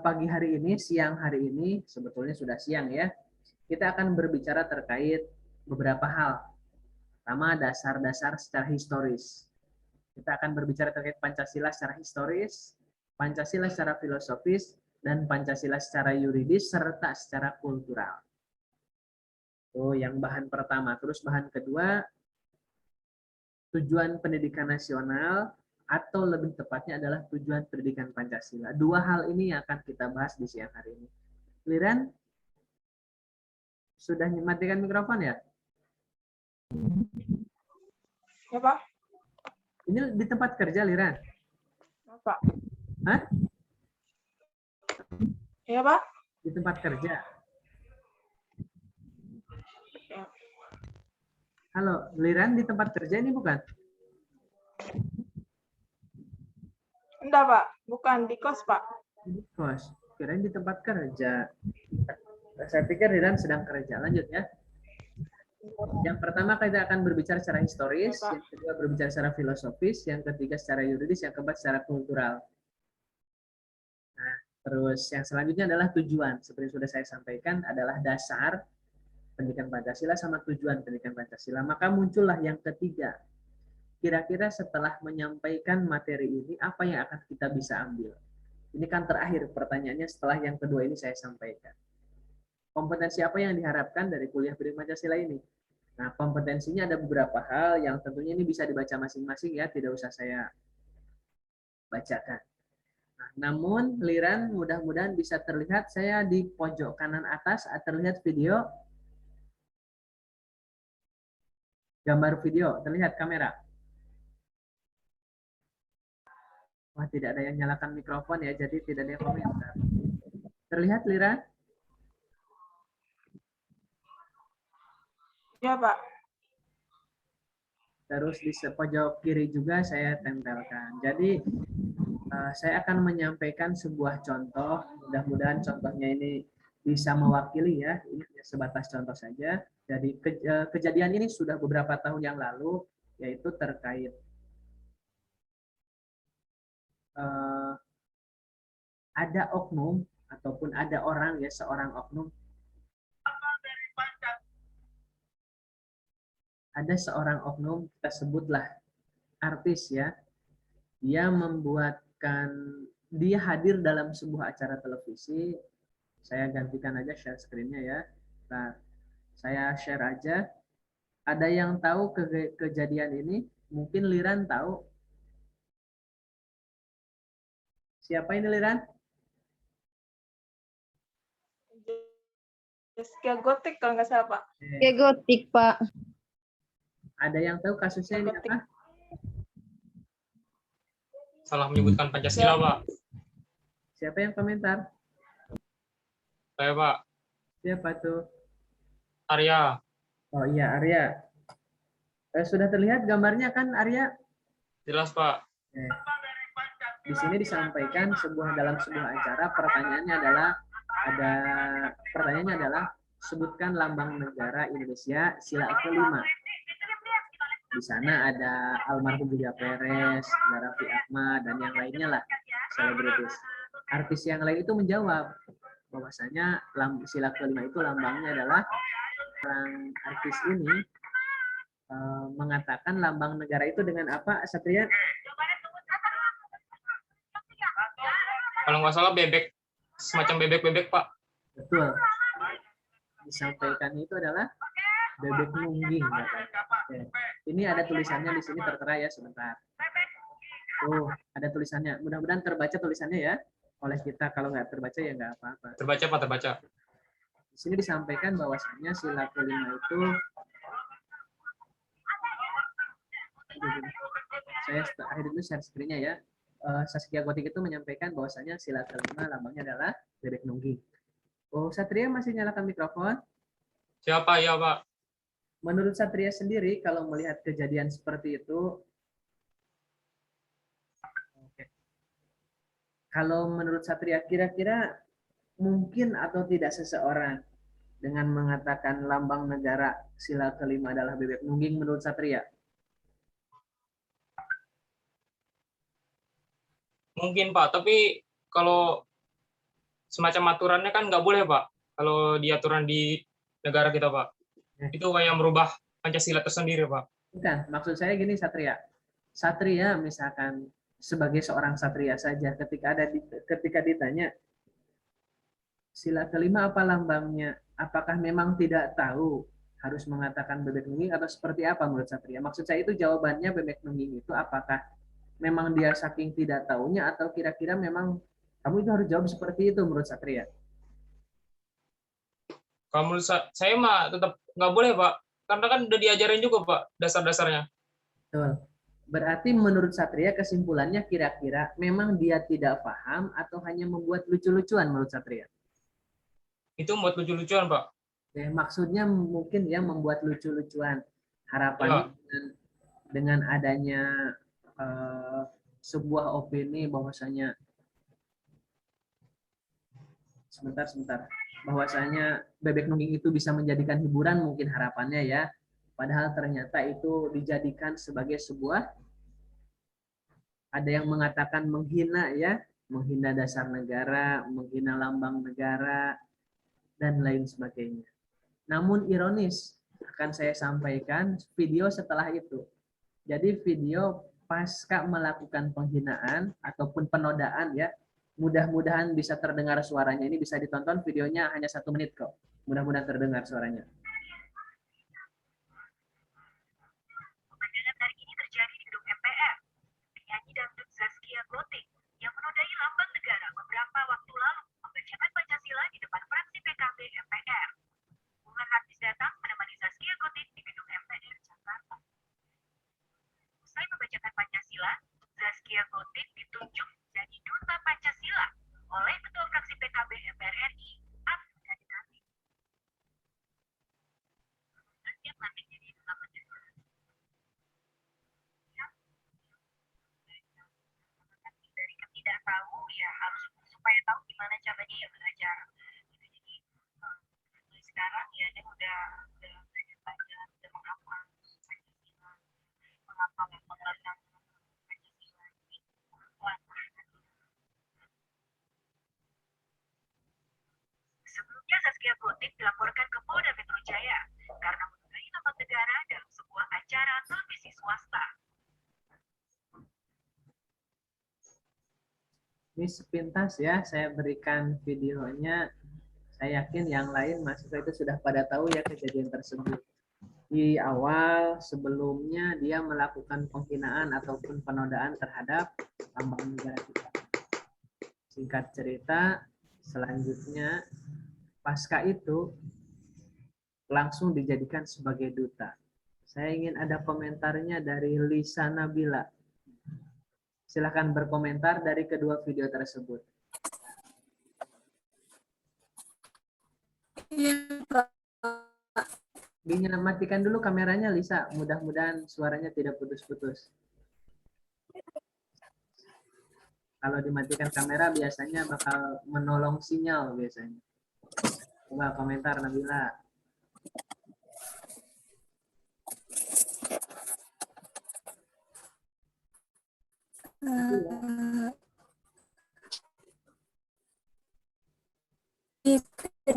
pagi hari ini, siang hari ini, sebetulnya sudah siang ya. Kita akan berbicara terkait beberapa hal. Pertama, dasar-dasar secara historis. Kita akan berbicara terkait Pancasila secara historis, Pancasila secara filosofis, dan Pancasila secara yuridis, serta secara kultural. Itu yang bahan pertama. Terus bahan kedua, tujuan pendidikan nasional, atau lebih tepatnya adalah tujuan pendidikan Pancasila. Dua hal ini yang akan kita bahas di siang hari ini. Liran, sudah mematikan mikrofon ya? Ya, Pak. Ini di tempat kerja, Liran? Pak. Hah? Ya, Pak. Di tempat kerja. Ya. Halo, Liran di tempat kerja ini bukan? Enggak, Pak. Bukan di kos, Pak. Di kos. Kirain di tempat kerja. Saya pikir Liran sedang kerja. Lanjut ya. Yang pertama kita akan berbicara secara historis, yang kedua berbicara secara filosofis, yang ketiga secara yuridis, yang keempat secara kultural. Nah, terus yang selanjutnya adalah tujuan. Seperti yang sudah saya sampaikan, adalah dasar pendidikan Pancasila sama tujuan pendidikan Pancasila. Maka muncullah yang ketiga. Kira-kira setelah menyampaikan materi ini, apa yang akan kita bisa ambil? Ini kan terakhir pertanyaannya setelah yang kedua ini saya sampaikan. Kompetensi apa yang diharapkan dari kuliah pendidikan Pancasila ini? Nah, kompetensinya ada beberapa hal yang tentunya ini bisa dibaca masing-masing ya, tidak usah saya bacakan. Nah, namun, Liran mudah-mudahan bisa terlihat saya di pojok kanan atas, terlihat video, gambar video, terlihat kamera. Wah, tidak ada yang nyalakan mikrofon ya, jadi tidak ada yang komentar. Terlihat, Liran? Ya, Pak. Terus di pojok kiri juga saya tempelkan. Jadi saya akan menyampaikan sebuah contoh. Mudah-mudahan contohnya ini bisa mewakili ya. Ini sebatas contoh saja. Jadi kejadian ini sudah beberapa tahun yang lalu, yaitu terkait ada oknum ataupun ada orang ya, seorang oknum. Ada seorang oknum, kita sebutlah artis ya, dia hadir dalam sebuah acara televisi. Saya gantikan aja share screen-nya ya. Nah, saya share aja. Ada yang tahu kejadian ini? Mungkin Liran tahu. Siapa ini Liran? Zaskia Gotik kalau nggak salah, Pak. Zaskia Gotik, Pak. Ada yang tahu kasusnya ini apa? Salah menyebutkan Pancasila, Pak. Siapa yang komentar? Saya, Pak. Siapa tuh? Arya. Oh iya, Arya. Sudah terlihat gambarnya kan, Arya? Jelas, Pak. Di sini disampaikan dalam sebuah acara, pertanyaannya adalah sebutkan lambang negara Indonesia sila ke-5. Di sana ada almarhum Julia Perez, ada Raffi Ahmad, dan yang lainnya lah, selebritis. Artis yang lain itu menjawab bahwasanya sila ke-5 itu lambangnya adalah, orang artis ini mengatakan lambang negara itu dengan apa, Satria? Kalau nggak salah bebek, semacam bebek-bebek, Pak. Betul. Disampaikan itu adalah bebek nungging. Ini ada tulisannya di sini tertera ya, sebentar. Oh, ada tulisannya. Mudah-mudahan terbaca tulisannya ya oleh kita. Kalau nggak terbaca ya nggak apa-apa. Terbaca, Pak, terbaca. Di sini disampaikan bahwasanya sila ke-5 itu, saya akhir dulu share screen-nya ya. Zaskia Gotik itu menyampaikan bahwasanya sila ke-5 lambangnya adalah bebek nungging. Oh, Satria masih nyalakan mikrofon? Siapa? Ya, Pak. Menurut Satria sendiri, kalau melihat kejadian seperti itu, kalau menurut Satria, kira-kira mungkin atau tidak seseorang dengan mengatakan lambang negara sila ke-5 adalah bebek nungging menurut Satria? Mungkin, Pak. Tapi kalau semacam aturannya kan nggak boleh, Pak. Kalau di aturan di negara kita, Pak. itu kayak merubah Pancasila tersendiri, Pak. Bukan, maksud saya gini Satria. Satria misalkan sebagai seorang satria saja ketika ditanya sila kelima apa lambangnya, apakah memang tidak tahu harus mengatakan bebek nungging atau seperti apa menurut Satria? Maksud saya itu jawabannya bebek nungging itu apakah memang dia saking tidak tahunya atau kira-kira memang kamu itu harus jawab seperti itu menurut Satria? Kalau menurut saya mah tetap nggak boleh, Pak. Karena kan udah diajarin juga, Pak, dasar-dasarnya. Betul. Berarti menurut Satria kesimpulannya kira-kira memang dia tidak paham atau hanya membuat lucu-lucuan menurut Satria? Itu membuat lucu-lucuan, Pak. Ya, maksudnya mungkin ya membuat lucu-lucuan. Harapannya dengan adanya sebuah opini bahwasanya sebentar bahwasanya bebek nungging itu bisa menjadikan hiburan mungkin harapannya ya. Padahal ternyata itu dijadikan sebagai sebuah, ada yang mengatakan menghina ya, menghina dasar negara, menghina lambang negara, dan lain sebagainya. Namun ironis, akan saya sampaikan video setelah itu. Jadi video pasca melakukan penghinaan ataupun penodaan ya, mudah-mudahan bisa terdengar suaranya. Ini bisa ditonton videonya hanya 1 menit kok. Mudah-mudahan terdengar suaranya. Pemandangan hari ini terjadi di gedung MPR. Penyanyi dangdut Zaskia Gotik yang menodai lambang negara beberapa waktu lalu membacakan Pancasila di depan fraksi PKB MPR. Puluhan artis datang menemani Zaskia Gotik di gedung MPR Jakarta. Usai membacakan Pancasila, Zaskia Gotik ditunjuk jadi duta Pancasila oleh Ketua Fraksi PKB MPR RI, Abdul Qadir Hamid. Dia melantik jadi duta Pancasila. Dari ketidak tahu ya harus supaya tahu gimana caranya ya belajar. Jadi sekarang ya dia udah belajar banyak, udah menghafal Pancasila, menghafal pengertian Pancasila. Sebelumnya Zaskia Gotik dilaporkan ke Polda Metro Jaya karena menodai lambang negara dalam sebuah acara televisi swasta. Ini sepintas ya, saya berikan videonya. Saya yakin yang lain mahasiswa itu sudah pada tahu ya kejadian tersebut. Di awal sebelumnya dia melakukan penghinaan ataupun penodaan terhadap lambang negara kita. Singkat cerita, selanjutnya pasca itu langsung dijadikan sebagai duta. Saya ingin ada komentarnya dari Lisa Nabila. Silahkan berkomentar dari kedua video tersebut. Matikan dulu kameranya Lisa, mudah-mudahan suaranya tidak putus-putus. Kalau dimatikan kamera biasanya bakal menolong sinyal biasanya. Coba komentar Nabila.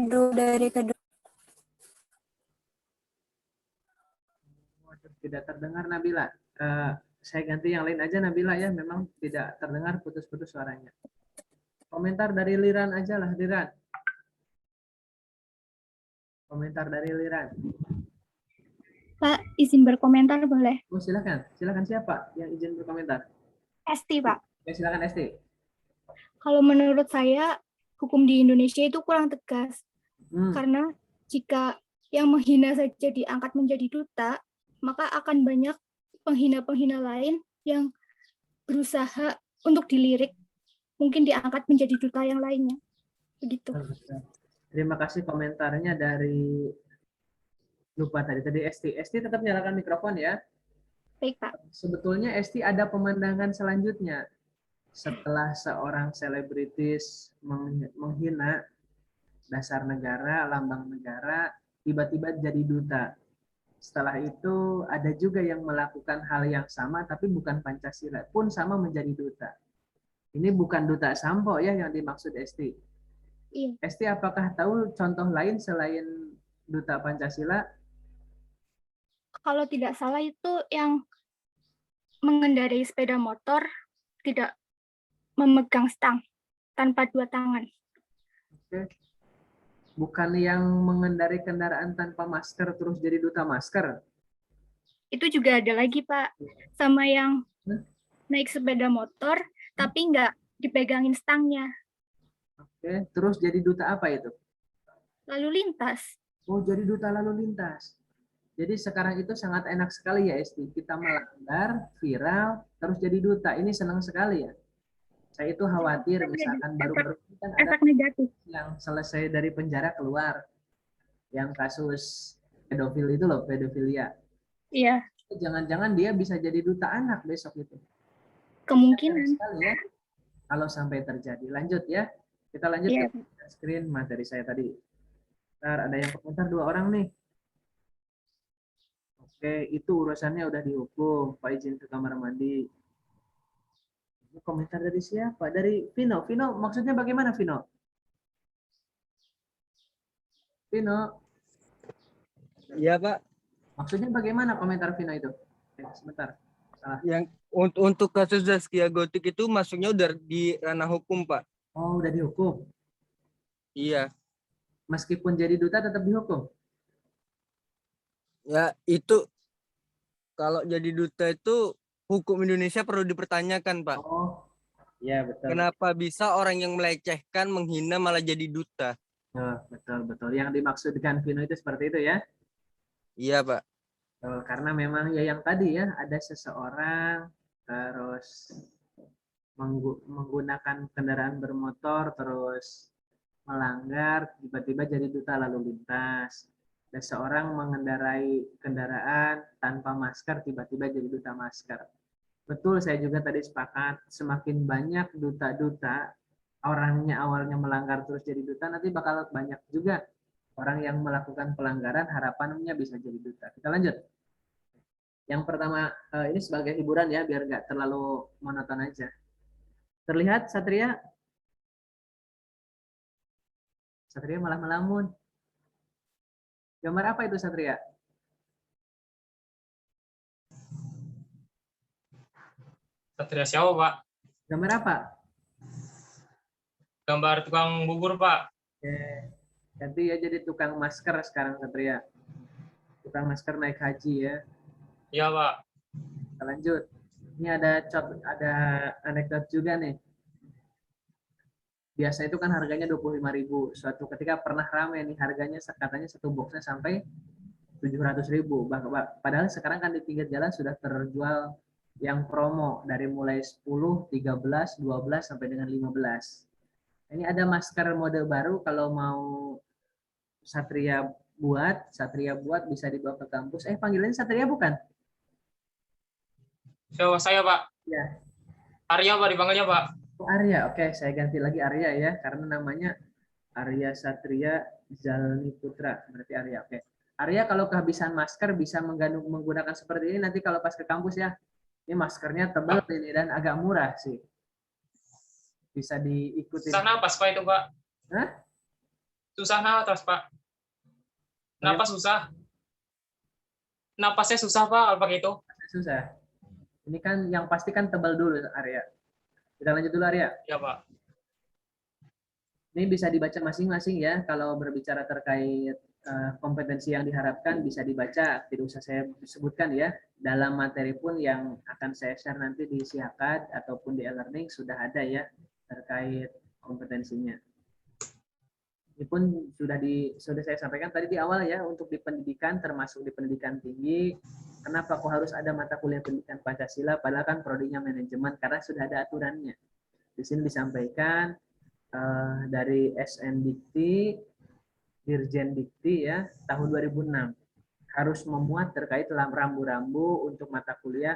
Dari kedua. Tidak terdengar Nabila. Saya ganti yang lain aja Nabila ya, memang tidak terdengar putus-putus suaranya. Komentar dari Liran aja lah Liran. Komentar dari Liran. Pak, izin berkomentar boleh? Oh silakan, silakan siapa yang izin berkomentar? Esti, Pak. Ya silakan Esti. Kalau menurut saya hukum di Indonesia itu kurang tegas. Karena jika yang menghina saja diangkat menjadi duta, maka akan banyak penghina-penghina lain yang berusaha untuk dilirik, mungkin diangkat menjadi duta yang lainnya. Begitu. Terima kasih komentarnya dari lupa tadi Esti. Esti tetap nyalakan mikrofon ya. Baik, Pak. Sebetulnya Esti ada pemandangan selanjutnya. Setelah seorang selebritis menghina dasar negara, lambang negara, tiba-tiba jadi duta. Setelah itu ada juga yang melakukan hal yang sama tapi bukan Pancasila pun sama menjadi duta. Ini bukan duta Sampo ya yang dimaksud Esti. Iya. Esti apakah tahu contoh lain selain duta Pancasila? kalau tidak salah itu yang mengendarai sepeda motor tidak memegang stang tanpa 2 tangan. Oke. Bukan yang mengendarai kendaraan tanpa masker terus jadi duta masker. Itu juga ada lagi, Pak. Sama yang naik sepeda motor tapi nggak dipegangin stangnya. Oke, terus jadi duta apa itu? Lalu lintas. Oh, jadi duta lalu lintas. Jadi sekarang itu sangat enak sekali ya, Esti. Kita melanggar, viral, terus jadi duta. Ini senang sekali ya. Saya itu khawatir misalkan baru-baru ini kan ada Efek negatif. yang selesai dari penjara keluar. Yang kasus pedofil itu loh, pedofilia. Iya. Jangan-jangan dia bisa jadi duta anak besok itu. Kemungkinan. Sekali ya. Kalau sampai terjadi. Lanjut ya. Kita lanjut Iya. ke screen materi saya tadi. Ntar ada yang komentar 2 orang nih. Oke, itu urusannya udah dihukum. Pak izin ke kamar mandi. Ini komentar dari siapa? Dari Vino. Vino, maksudnya bagaimana Vino? Vino. Iya, Pak. Maksudnya bagaimana komentar Vino itu? Sebentar. Salah. Yang untuk kasus Zaskia Gotik itu masuknya udah di ranah hukum, Pak. Oh, udah dihukum. Iya. Meskipun jadi duta tetap dihukum. Ya, itu kalau jadi duta itu hukum Indonesia perlu dipertanyakan, Pak. Oh, iya betul. Kenapa bisa orang yang melecehkan, menghina malah jadi duta? Oh, betul. Yang dimaksudkan Vino itu seperti itu ya? Iya, Pak. Karena memang ya yang tadi ya, ada seseorang terus menggunakan kendaraan bermotor, terus melanggar, tiba-tiba jadi duta lalu lintas. Ada seorang mengendarai kendaraan tanpa masker, tiba-tiba jadi duta masker. Betul, saya juga tadi sepakat, semakin banyak duta-duta, orangnya awalnya melanggar terus jadi duta, nanti bakal banyak juga orang yang melakukan pelanggaran, harapannya bisa jadi duta. Kita lanjut. Yang pertama, ini sebagai hiburan ya, biar nggak terlalu monoton aja. Terlihat Satria? Satria malah melamun. Gambar apa itu Satria? Satria siapa, Pak? Gambar apa? Gambar tukang bubur, Pak. Oke. Ganti ya jadi tukang masker sekarang Satria. Tukang masker naik haji ya. Iya, Pak. Kita lanjut. Ini ada anekdot juga nih. Biasa itu kan harganya 25.000. Suatu ketika pernah ramai nih harganya katanya satu boxnya sampai 700.000. Padahal sekarang kan di pinggir jalan sudah terjual yang promo dari mulai 10, 13, 12 sampai dengan 15. Ini ada masker mode baru kalau mau Satria buat bisa dibawa ke kampus. Panggilannya Satria bukan? Saya, Pak. Ya. Arya, Pak, dipanggilnya, Pak. Arya, oke, saya ganti lagi Arya ya, karena namanya Arya Satria Jalni Putra, berarti Arya, oke. Arya kalau kehabisan masker bisa menggunakan seperti ini nanti kalau pas ke kampus ya. Ini maskernya tebal ini dan agak murah sih. Bisa diikuti. Susah napas, Pak, itu, Pak. Hah? Susah napas, Pak. Kenapa susah? Napasnya susah, Pak, pakai itu. Susah. Ini kan yang pasti kan tebal dulu, Arya. Kita lanjut dulu, Arya. Ya, Pak. Ini bisa dibaca masing-masing ya. Kalau berbicara terkait kompetensi yang diharapkan bisa dibaca. Tidak usah saya sebutkan ya. Dalam materi pun yang akan saya share nanti di Siakad ataupun di e-learning sudah ada ya terkait kompetensinya. Ini pun sudah saya sampaikan tadi di awal ya untuk di pendidikan termasuk di pendidikan tinggi. Kenapa kok harus ada mata kuliah pendidikan Pancasila padahal kan prodinya manajemen karena sudah ada aturannya. Di sini disampaikan dari SN Dikti, Dirjen Dikti ya tahun 2006 harus memuat terkait rambu-rambu untuk mata kuliah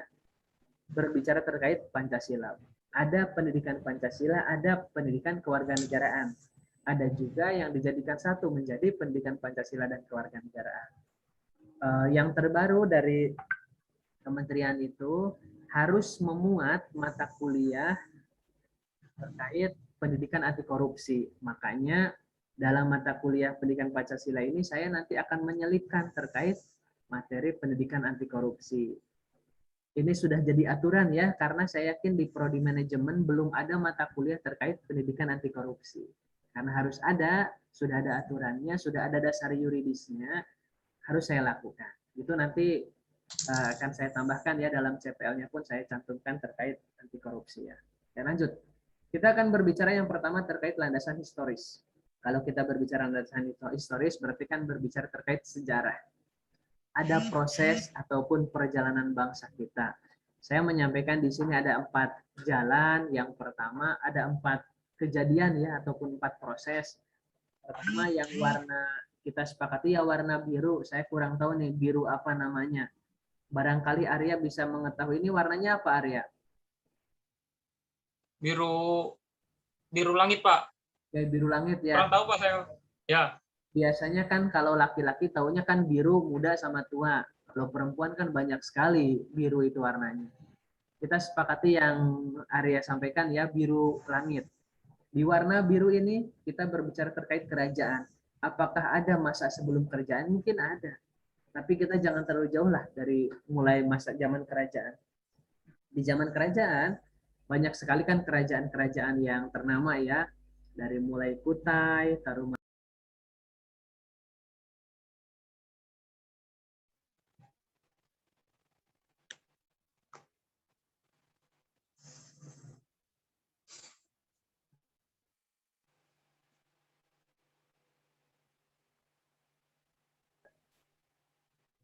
berbicara terkait Pancasila. Ada pendidikan Pancasila, ada pendidikan kewarganegaraan. Ada juga yang dijadikan satu menjadi pendidikan Pancasila dan kewarganegaraan. Yang terbaru dari kementerian itu harus memuat mata kuliah terkait pendidikan anti korupsi. Makanya dalam mata kuliah pendidikan Pancasila ini saya nanti akan menyelipkan terkait materi pendidikan anti korupsi. Ini sudah jadi aturan ya, karena saya yakin di Prodi Manajemen belum ada mata kuliah terkait pendidikan anti korupsi. Karena harus ada, sudah ada aturannya, sudah ada dasar yuridisnya, harus saya lakukan. Itu nanti akan saya tambahkan ya, dalam CPL-nya pun saya cantumkan terkait anti korupsi ya. Ya lanjut. Kita akan berbicara yang pertama terkait landasan historis. Kalau kita berbicara landasan historis, berarti kan berbicara terkait sejarah. Ada proses ataupun perjalanan bangsa kita. Saya menyampaikan di sini ada 4 jalan. Yang pertama ada 4 kejadian ya, ataupun 4 proses. Pertama yang warna kita sepakati ya warna biru. Saya kurang tahu nih biru apa namanya. Barangkali Arya bisa mengetahui ini warnanya apa Arya? Biru langit Pak. Kayak biru langit ya. Kurang tahu Pak saya. Ya. Biasanya kan kalau laki-laki taunya kan biru muda sama tua. Kalau perempuan kan banyak sekali biru itu warnanya. Kita sepakati yang Arya sampaikan ya, biru langit. Di warna biru ini kita berbicara terkait kerajaan. Apakah ada masa sebelum kerajaan? Mungkin ada. Tapi kita jangan terlalu jauh lah dari mulai masa zaman kerajaan. Di zaman kerajaan banyak sekali kan kerajaan-kerajaan yang ternama ya. Dari mulai Kutai, Taruman.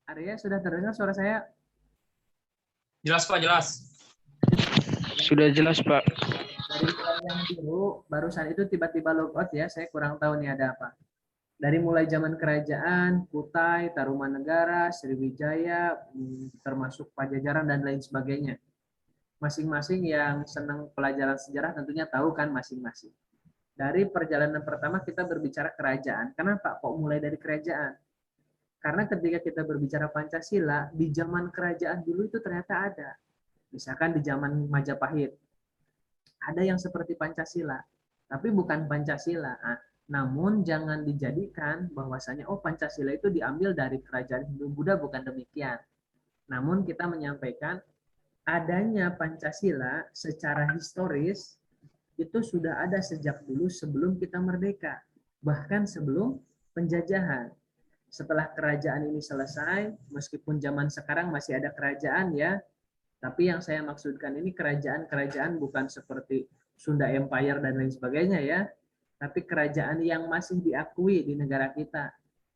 Arya, sudah terdengar suara saya? Jelas Pak, jelas. Sudah jelas Pak. Dari yang biru, barusan itu tiba-tiba logout ya, saya kurang tahu nih ada apa. Dari mulai zaman kerajaan, Kutai, Tarumanegara, Sriwijaya, termasuk Pajajaran dan lain sebagainya. Masing-masing yang senang pelajaran sejarah tentunya tahu kan masing-masing. Dari perjalanan pertama kita berbicara kerajaan. Kenapa kok mulai dari kerajaan? Karena ketika kita berbicara Pancasila, di zaman kerajaan dulu itu ternyata ada. Misalkan di zaman Majapahit, ada yang seperti Pancasila, tapi bukan Pancasila. Namun jangan dijadikan bahwasanya oh Pancasila itu diambil dari kerajaan Hindu-Buddha, bukan demikian. Namun kita menyampaikan adanya Pancasila secara historis itu sudah ada sejak dulu sebelum kita merdeka, bahkan sebelum penjajahan. Setelah kerajaan ini selesai, meskipun zaman sekarang masih ada kerajaan ya, tapi yang saya maksudkan ini kerajaan-kerajaan bukan seperti Sunda Empire dan lain sebagainya ya, tapi kerajaan yang masih diakui di negara kita.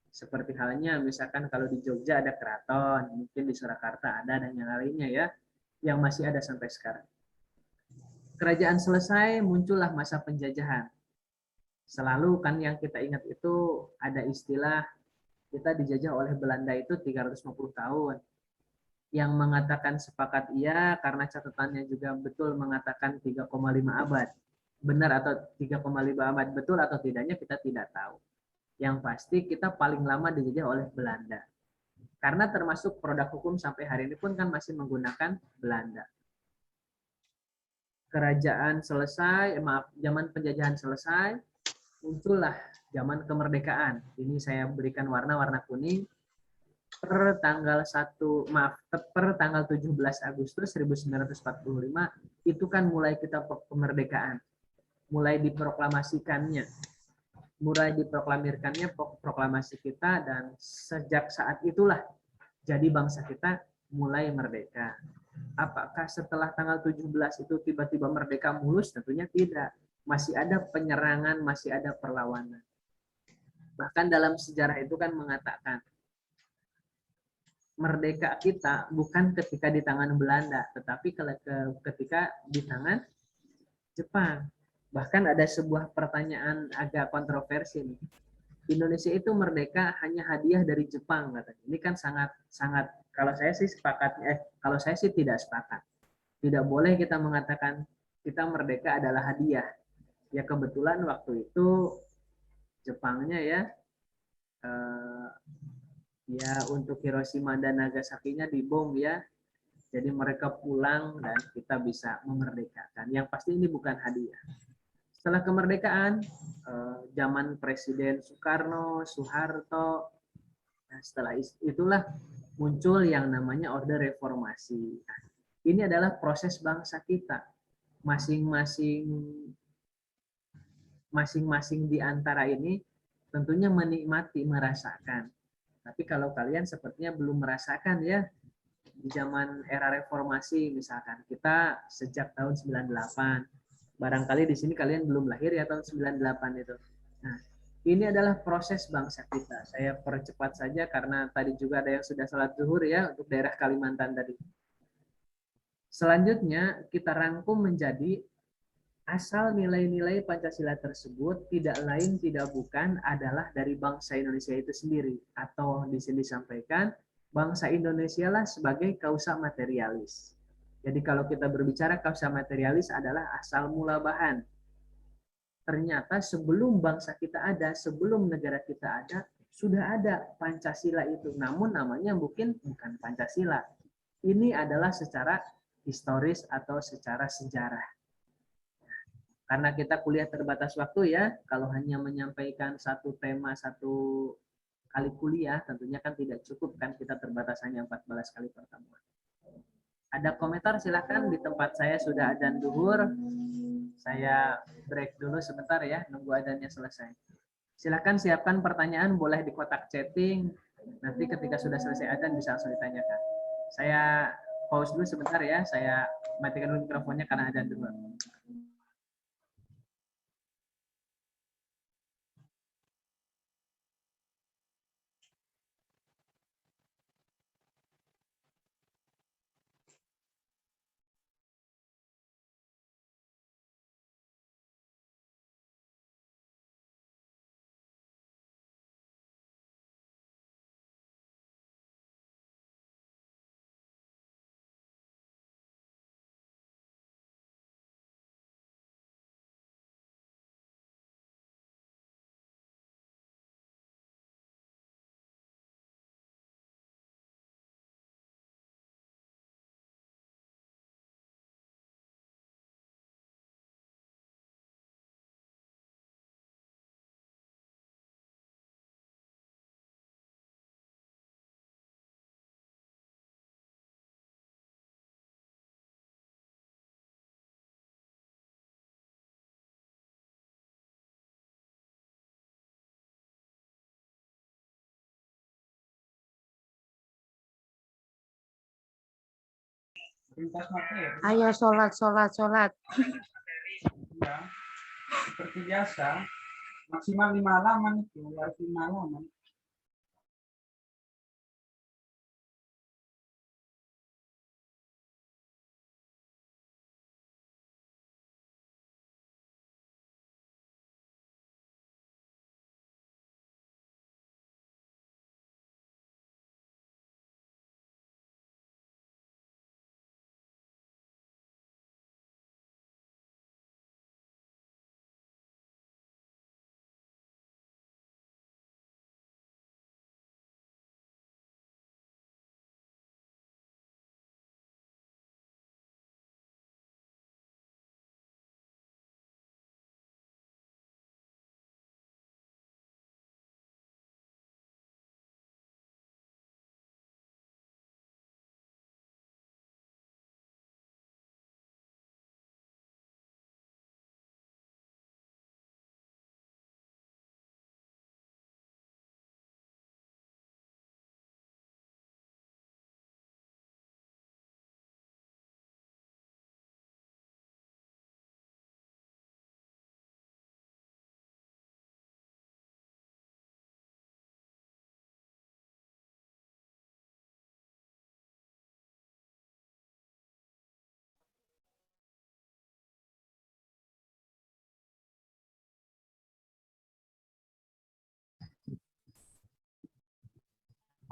Seperti halnya misalkan kalau di Jogja ada keraton, mungkin di Surakarta ada dan yang lainnya ya, yang masih ada sampai sekarang. Kerajaan selesai, muncullah masa penjajahan. Selalu kan yang kita ingat itu ada istilah kita dijajah oleh Belanda itu 350 tahun. Yang mengatakan sepakat iya karena catatannya juga betul mengatakan 3,5 abad. Benar atau 3,5 abad betul atau tidaknya kita tidak tahu. Yang pasti kita paling lama dijajah oleh Belanda. Karena termasuk produk hukum sampai hari ini pun kan masih menggunakan Belanda. Kerajaan selesai, zaman penjajahan selesai, muncullah zaman kemerdekaan. Ini saya berikan warna kuning. Per tanggal 17 Agustus 1945 itu kan mulai kita kemerdekaan. Mulai diproklamasikannya. Mulai diproklamirkannya proklamasi kita dan sejak saat itulah jadi bangsa kita mulai merdeka. Apakah setelah tanggal 17 itu tiba-tiba merdeka mulus? Tentunya tidak. Masih ada penyerangan, masih ada perlawanan. Bahkan dalam sejarah itu kan mengatakan, merdeka kita bukan ketika di tangan Belanda, tetapi ketika di tangan Jepang. Bahkan ada sebuah pertanyaan agak kontroversi nih. Indonesia itu merdeka hanya hadiah dari Jepang katanya. Ini kan sangat kalau saya sih kalau saya sih tidak sepakat. Tidak boleh kita mengatakan kita merdeka adalah hadiah. Ya kebetulan waktu itu Jepangnya ya untuk Hiroshima dan Nagasaki-nya dibom ya. Jadi mereka pulang dan kita bisa memerdekakan. Yang pasti ini bukan hadiah. Setelah kemerdekaan, zaman Presiden Soekarno, Soeharto, nah setelah itulah muncul yang namanya Orde Reformasi. Nah, ini adalah proses bangsa kita. Masing-masing di antara ini tentunya menikmati, merasakan. Tapi kalau kalian sepertinya belum merasakan ya, di zaman era reformasi misalkan, kita sejak tahun 98. Barangkali di sini kalian belum lahir ya tahun 98 itu. Nah, ini adalah proses bangsa kita. Saya percepat saja karena tadi juga ada yang sudah sholat zuhur ya untuk daerah Kalimantan tadi. Selanjutnya kita rangkum menjadi asal nilai-nilai Pancasila tersebut tidak lain tidak bukan adalah dari bangsa Indonesia itu sendiri, atau di sini disampaikan bangsa Indonesia lah sebagai kausa materialis. Jadi kalau kita berbicara kausa materialis adalah asal mula bahan. Ternyata sebelum bangsa kita ada, sebelum negara kita ada, sudah ada Pancasila itu. Namun namanya mungkin bukan Pancasila. Ini adalah secara historis atau secara sejarah. Karena kita kuliah terbatas waktu ya, kalau hanya menyampaikan satu tema, satu kali kuliah, tentunya kan tidak cukup kan, kita terbatas hanya 14 kali pertemuan. Ada komentar silakan, di tempat saya sudah adzan duhur. Saya break dulu sebentar ya, nunggu adzannya selesai. Silakan siapkan pertanyaan, boleh di kotak chatting. Nanti ketika sudah selesai adzan bisa langsung ditanyakan. Saya pause dulu sebentar ya, saya matikan dulu mikrofonnya karena adzan dulu. Ayo sholat. Ya, seperti biasa, maksimal 5 halaman itu, harus 5 halaman.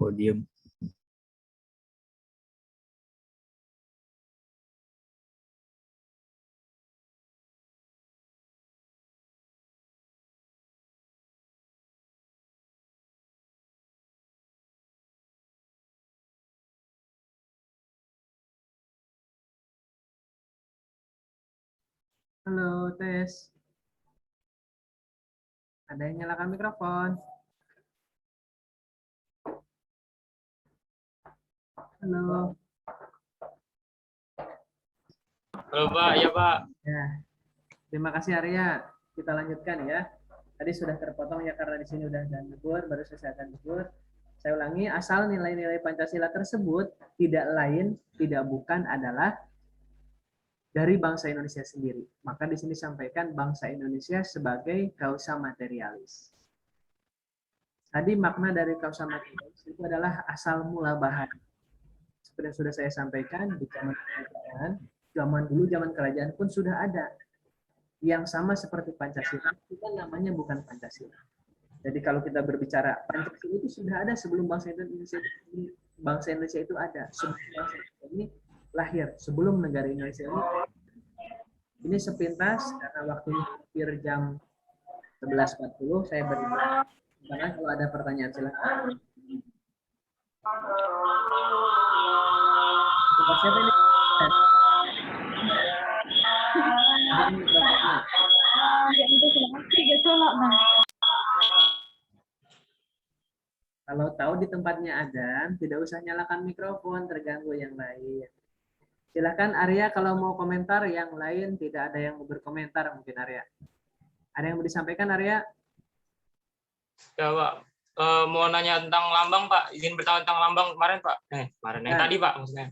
Kok diem? Halo, tes. Ada yang nyalakan mikrofon? Halo. Halo Pak, ya Pak. Ya. Terima kasih Arya. Kita lanjutkan ya. Tadi sudah terpotong ya karena di sini udah dan tegur, baru selesai dan tegur. Saya ulangi, asal nilai-nilai Pancasila tersebut tidak lain, tidak bukan adalah dari bangsa Indonesia sendiri. Maka di sini sampaikan bangsa Indonesia sebagai kausa materialis. Tadi makna dari kausa materialis itu adalah asal mula bahan. Seperti yang sudah saya sampaikan di zaman dulu, zaman kerajaan pun sudah ada yang sama seperti Pancasila, kita namanya bukan Pancasila. Jadi kalau kita berbicara Pancasila itu sudah ada sebelum bangsa Indonesia itu ada. Sebelum bangsa Indonesia ini lahir, sebelum negara Indonesia ini. Ini sepintas karena waktunya hampir jam 11.40, saya beri. Karena kalau ada pertanyaan silakan. Tempat siapa ini? Kalau tahu di tempatnya adzan, tidak usah nyalakan mikrofon, terganggu yang lain. Silakan Arya kalau mau komentar, yang lain tidak ada yang mau berkomentar mungkin Arya. Ada yang mau disampaikan Arya? Ya Pak, mau nanya tentang lambang Pak, izin bertanya tentang lambang kemarin Pak. Kemarin yang tadi Pak maksudnya.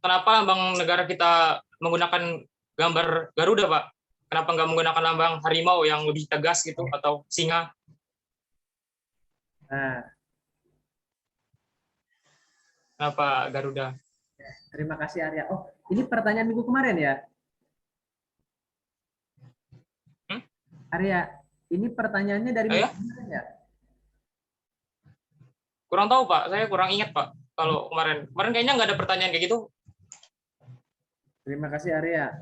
Kenapa lambang negara kita menggunakan gambar Garuda Pak? Kenapa nggak menggunakan lambang harimau yang lebih tegas gitu atau singa? Nah. Kenapa Garuda? Terima kasih Arya. Oh, ini pertanyaan minggu kemarin ya? Arya, ini pertanyaannya dari minggu kemarin ya? Kurang tahu Pak, saya kurang ingat Pak. Kalau kemarin kayaknya nggak ada pertanyaan kayak gitu. Terima kasih Arya.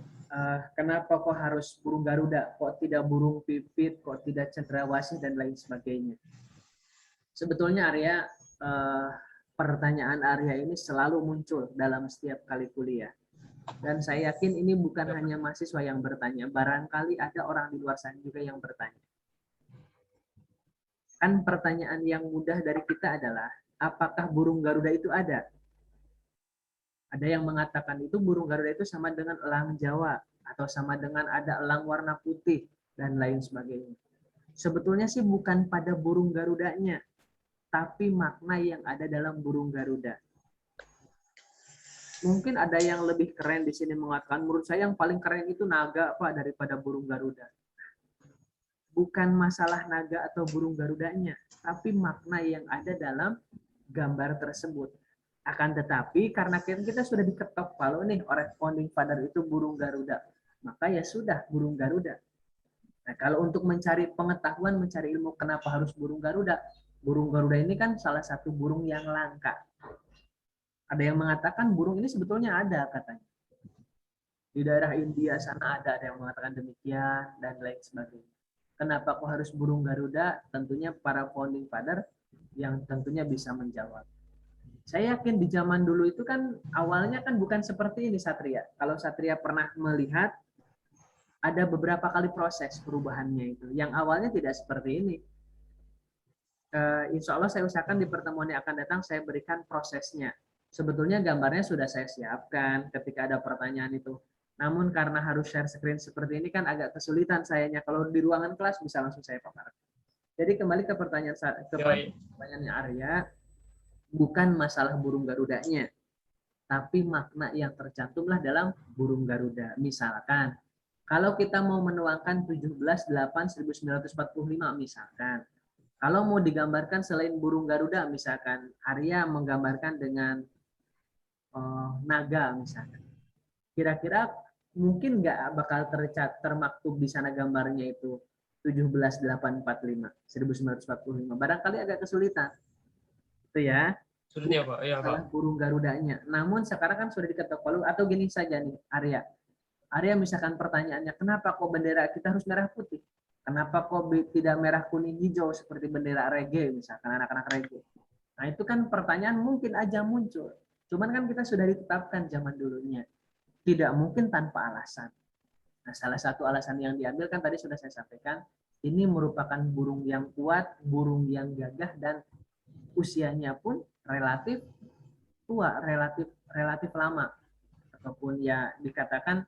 Kenapa kok harus burung Garuda? Kok tidak burung pipit? Kok tidak cendrawasih dan lain sebagainya? Sebetulnya Arya, pertanyaan Arya ini selalu muncul dalam setiap kali kuliah. Dan saya yakin ini bukan hanya mahasiswa yang bertanya, barangkali ada orang di luar sana juga yang bertanya. Kan pertanyaan yang mudah dari kita adalah, apakah burung Garuda itu ada? Ada yang mengatakan itu burung Garuda itu sama dengan elang Jawa, atau sama dengan ada elang warna putih, dan lain sebagainya. Sebetulnya sih bukan pada burung Garudanya, tapi makna yang ada dalam burung Garuda. Mungkin ada yang lebih keren di sini mengatakan, menurut saya yang paling keren itu naga Pak daripada burung Garuda. Bukan masalah naga atau burung Garudanya, tapi makna yang ada dalam gambar tersebut. Akan tetapi karena kita sudah diketok palu nih oleh founding father itu burung Garuda, maka ya sudah burung Garuda. Nah, kalau untuk mencari pengetahuan, mencari ilmu kenapa harus burung Garuda, burung Garuda ini kan salah satu burung yang langka. Ada yang mengatakan burung ini sebetulnya ada katanya. Di daerah India sana ada yang mengatakan demikian dan lain sebagainya. Kenapa kok harus burung Garuda? Tentunya para founding father yang tentunya bisa menjawab. Saya yakin di zaman dulu itu kan awalnya kan bukan seperti ini Satria. Kalau Satria pernah melihat ada beberapa kali proses perubahannya itu. Yang awalnya tidak seperti ini. Insya Allah saya usahakan di pertemuan yang akan datang saya berikan prosesnya. Sebetulnya gambarnya sudah saya siapkan ketika ada pertanyaan itu. Namun karena harus share screen seperti ini kan agak kesulitan sayanya. Kalau di ruangan kelas bisa langsung saya paparkan. Jadi kembali ke pertanyaannya Arya, bukan masalah burung Garudanya, tapi makna yang tercantumlah dalam burung Garuda. Misalkan, kalau kita mau menuangkan 17/8/1945 misalkan, kalau mau digambarkan selain burung Garuda, misalkan Arya menggambarkan dengan naga misalkan. Kira-kira mungkin nggak bakal termaktub di sana gambarnya itu 17/8/45/1945. Barangkali agak kesulitan. Itu ya. Sudah Pak, ya Pak. Burung Garudanya. Namun sekarang kan sudah diketok palu atau gini saja nih Arya. Arya misalkan pertanyaannya, kenapa kok bendera kita harus merah putih? Kenapa kok tidak merah kuning hijau seperti bendera reggae misalkan anak-anak reggae? Nah itu kan pertanyaan mungkin aja muncul. Cuman kan kita sudah ditetapkan zaman dulunya. Tidak mungkin tanpa alasan. Nah salah satu alasan yang diambil kan tadi sudah saya sampaikan. Ini merupakan burung yang kuat, burung yang gagah dan usianya pun relatif tua, relatif lama, ataupun ya dikatakan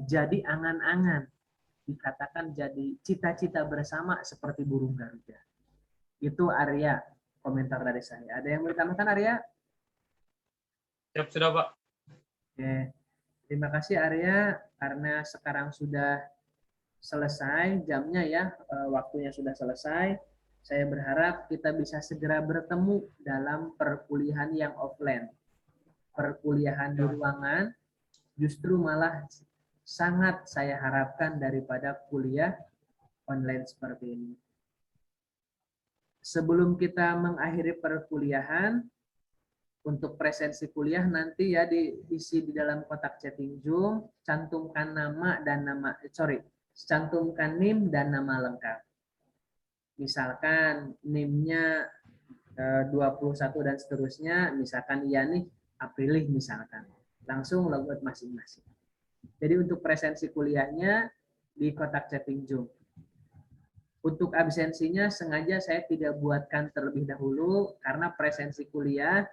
jadi angan-angan, dikatakan jadi cita-cita bersama seperti burung Garuda. Itu Arya, komentar dari saya. Ada yang mau ditambahkan Arya? Siap, sudah Pak. Oke. Terima kasih Arya, karena sekarang sudah selesai jamnya ya, waktunya sudah selesai. Saya berharap kita bisa segera bertemu dalam perkuliahan yang offline. Perkuliahan di ruangan justru malah sangat saya harapkan daripada kuliah online seperti ini. Sebelum kita mengakhiri perkuliahan, untuk presensi kuliah nanti ya diisi di dalam kotak chatting Zoom, cantumkan nama dan cantumkan NIM dan nama lengkap. Misalkan NIM-nya 21 dan seterusnya, misalkan iya nih Aprilih misalkan. Langsung logout masing-masing. Jadi untuk presensi kuliahnya di kotak chatting Zoom. Untuk absensinya sengaja saya tidak buatkan terlebih dahulu karena presensi kuliah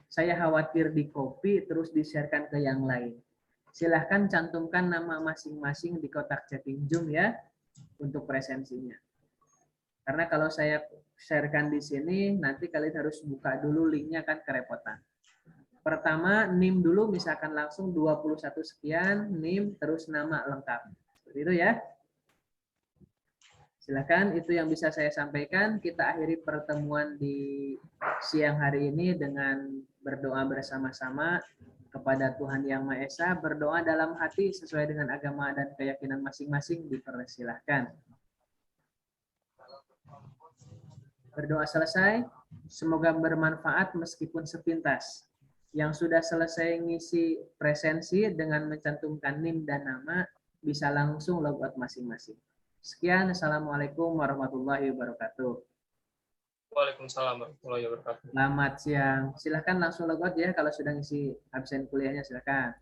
saya khawatir di copy terus di-sharekan ke yang lain. Silahkan cantumkan nama masing-masing di kotak chatting Zoom ya untuk presensinya. Karena kalau saya sharekan di sini, nanti kalian harus buka dulu linknya kan kerepotan. Pertama, NIM dulu, misalkan langsung 21 sekian, NIM, terus nama lengkap. Seperti itu ya. Silakan, itu yang bisa saya sampaikan. Kita akhiri pertemuan di siang hari ini dengan berdoa bersama-sama kepada Tuhan Yang Maha Esa. Berdoa dalam hati sesuai dengan agama dan keyakinan masing-masing, dipersilahkan. Berdoa selesai, semoga bermanfaat meskipun sepintas. Yang sudah selesai ngisi presensi dengan mencantumkan NIM dan nama, bisa langsung logout masing-masing. Sekian, Assalamualaikum warahmatullahi wabarakatuh. Waalaikumsalam warahmatullahi wabarakatuh. Selamat siang. Silahkan langsung logout ya kalau sudah ngisi absen kuliahnya, silahkan.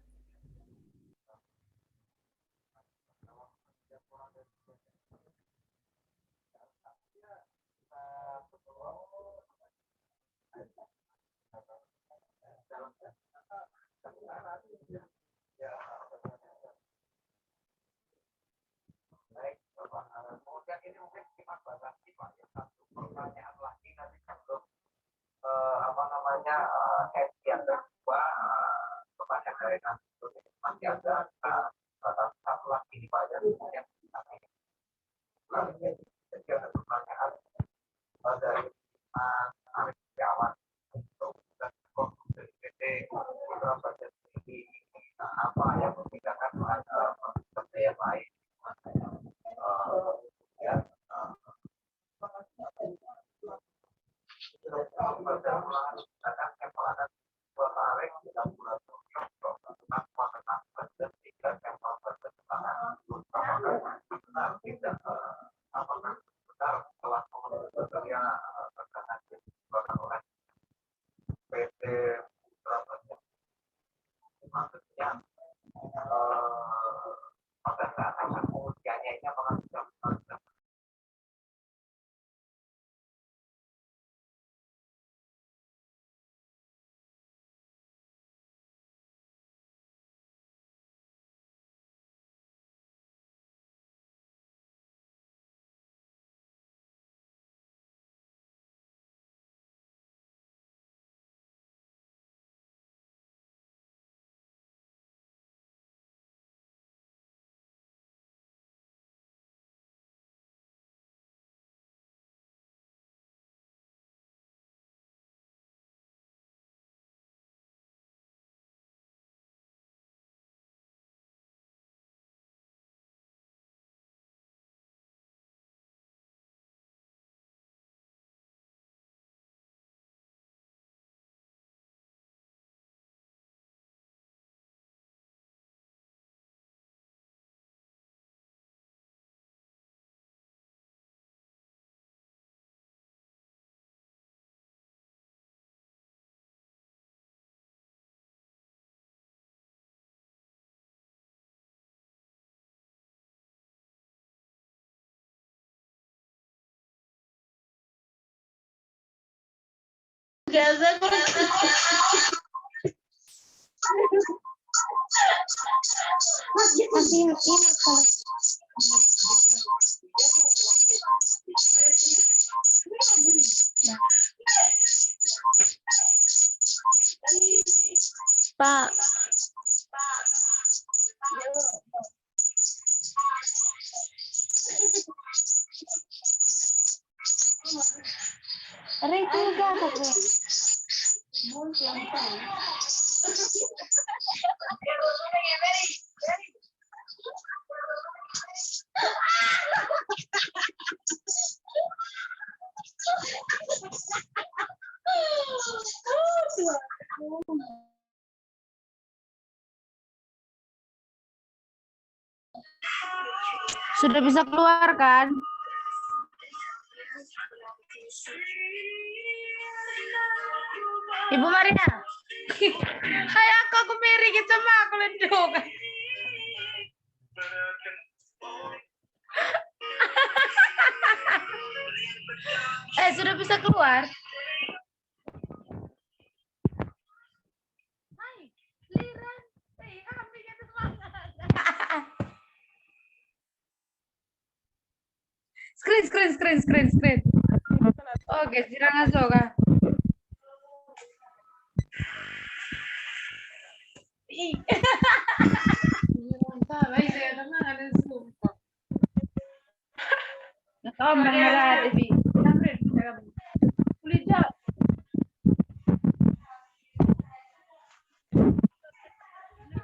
Kemudian ini mungkin kita batasi Pak ya, satu pertanyaan lagi nanti sebelum yang kedua pertanyaan dari nanti masih ada satu lagi nih Pak ya, yang jadi ada pertanyaan dari Mas Arif Setiawan untuk PT berapa jadi apa yang membedakan dengan yang lain. Gaza Masih ini kalau Pak. Itu juga tapi. Sudah bisa keluar kan? Ibu Maria. Hai aku meri gitu sama aku lendung. Sudah bisa keluar? Screen. Oke, sirang asoka.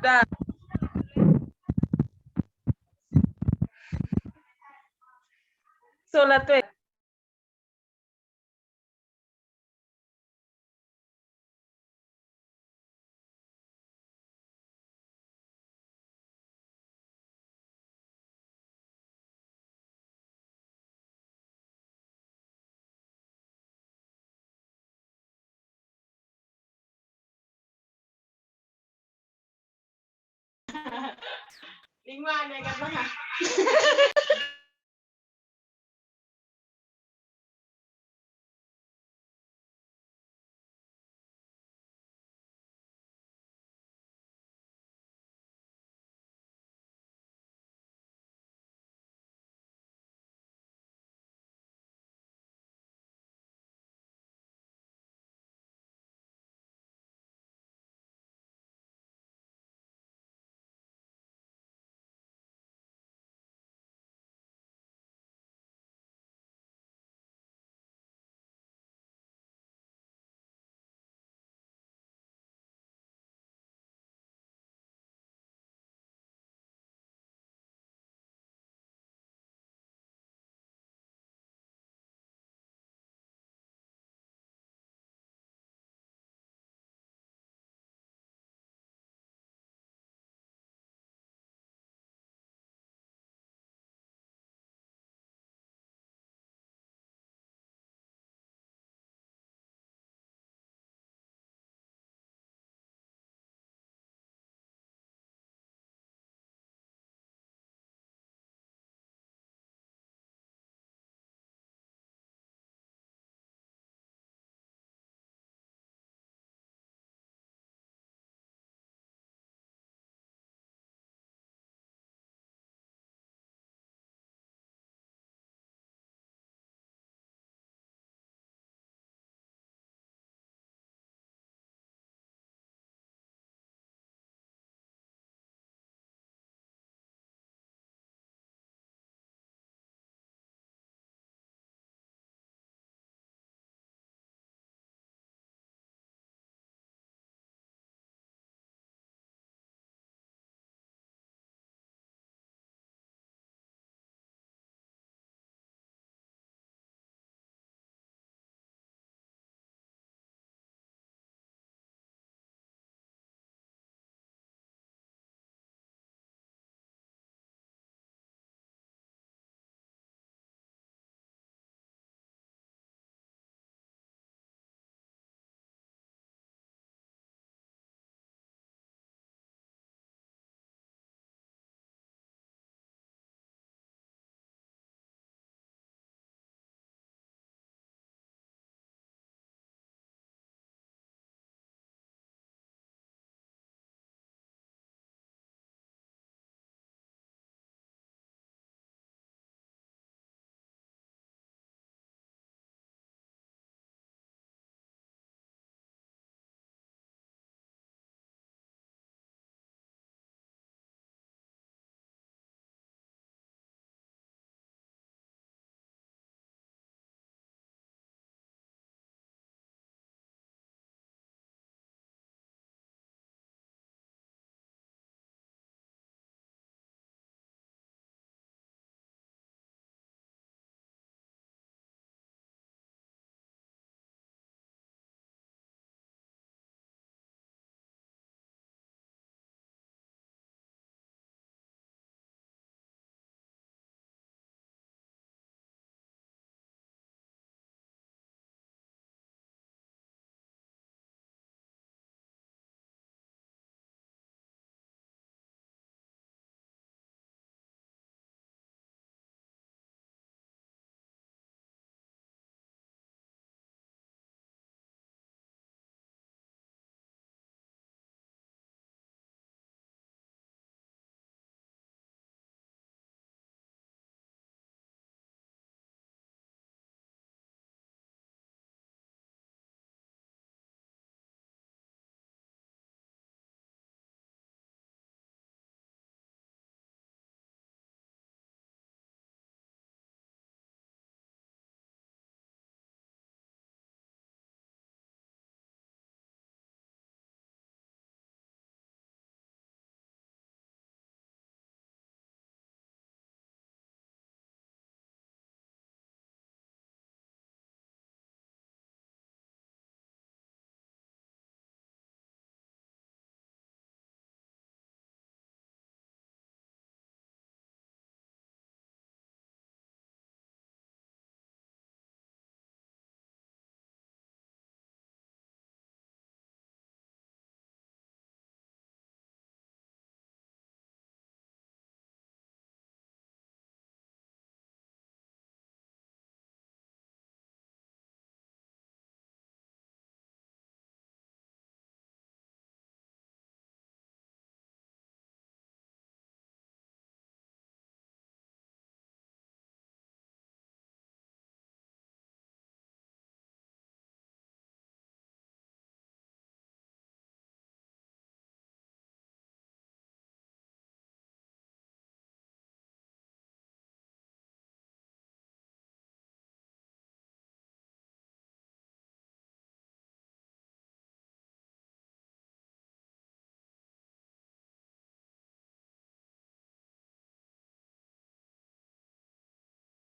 Dah. Solat we. Lingwan ya kan.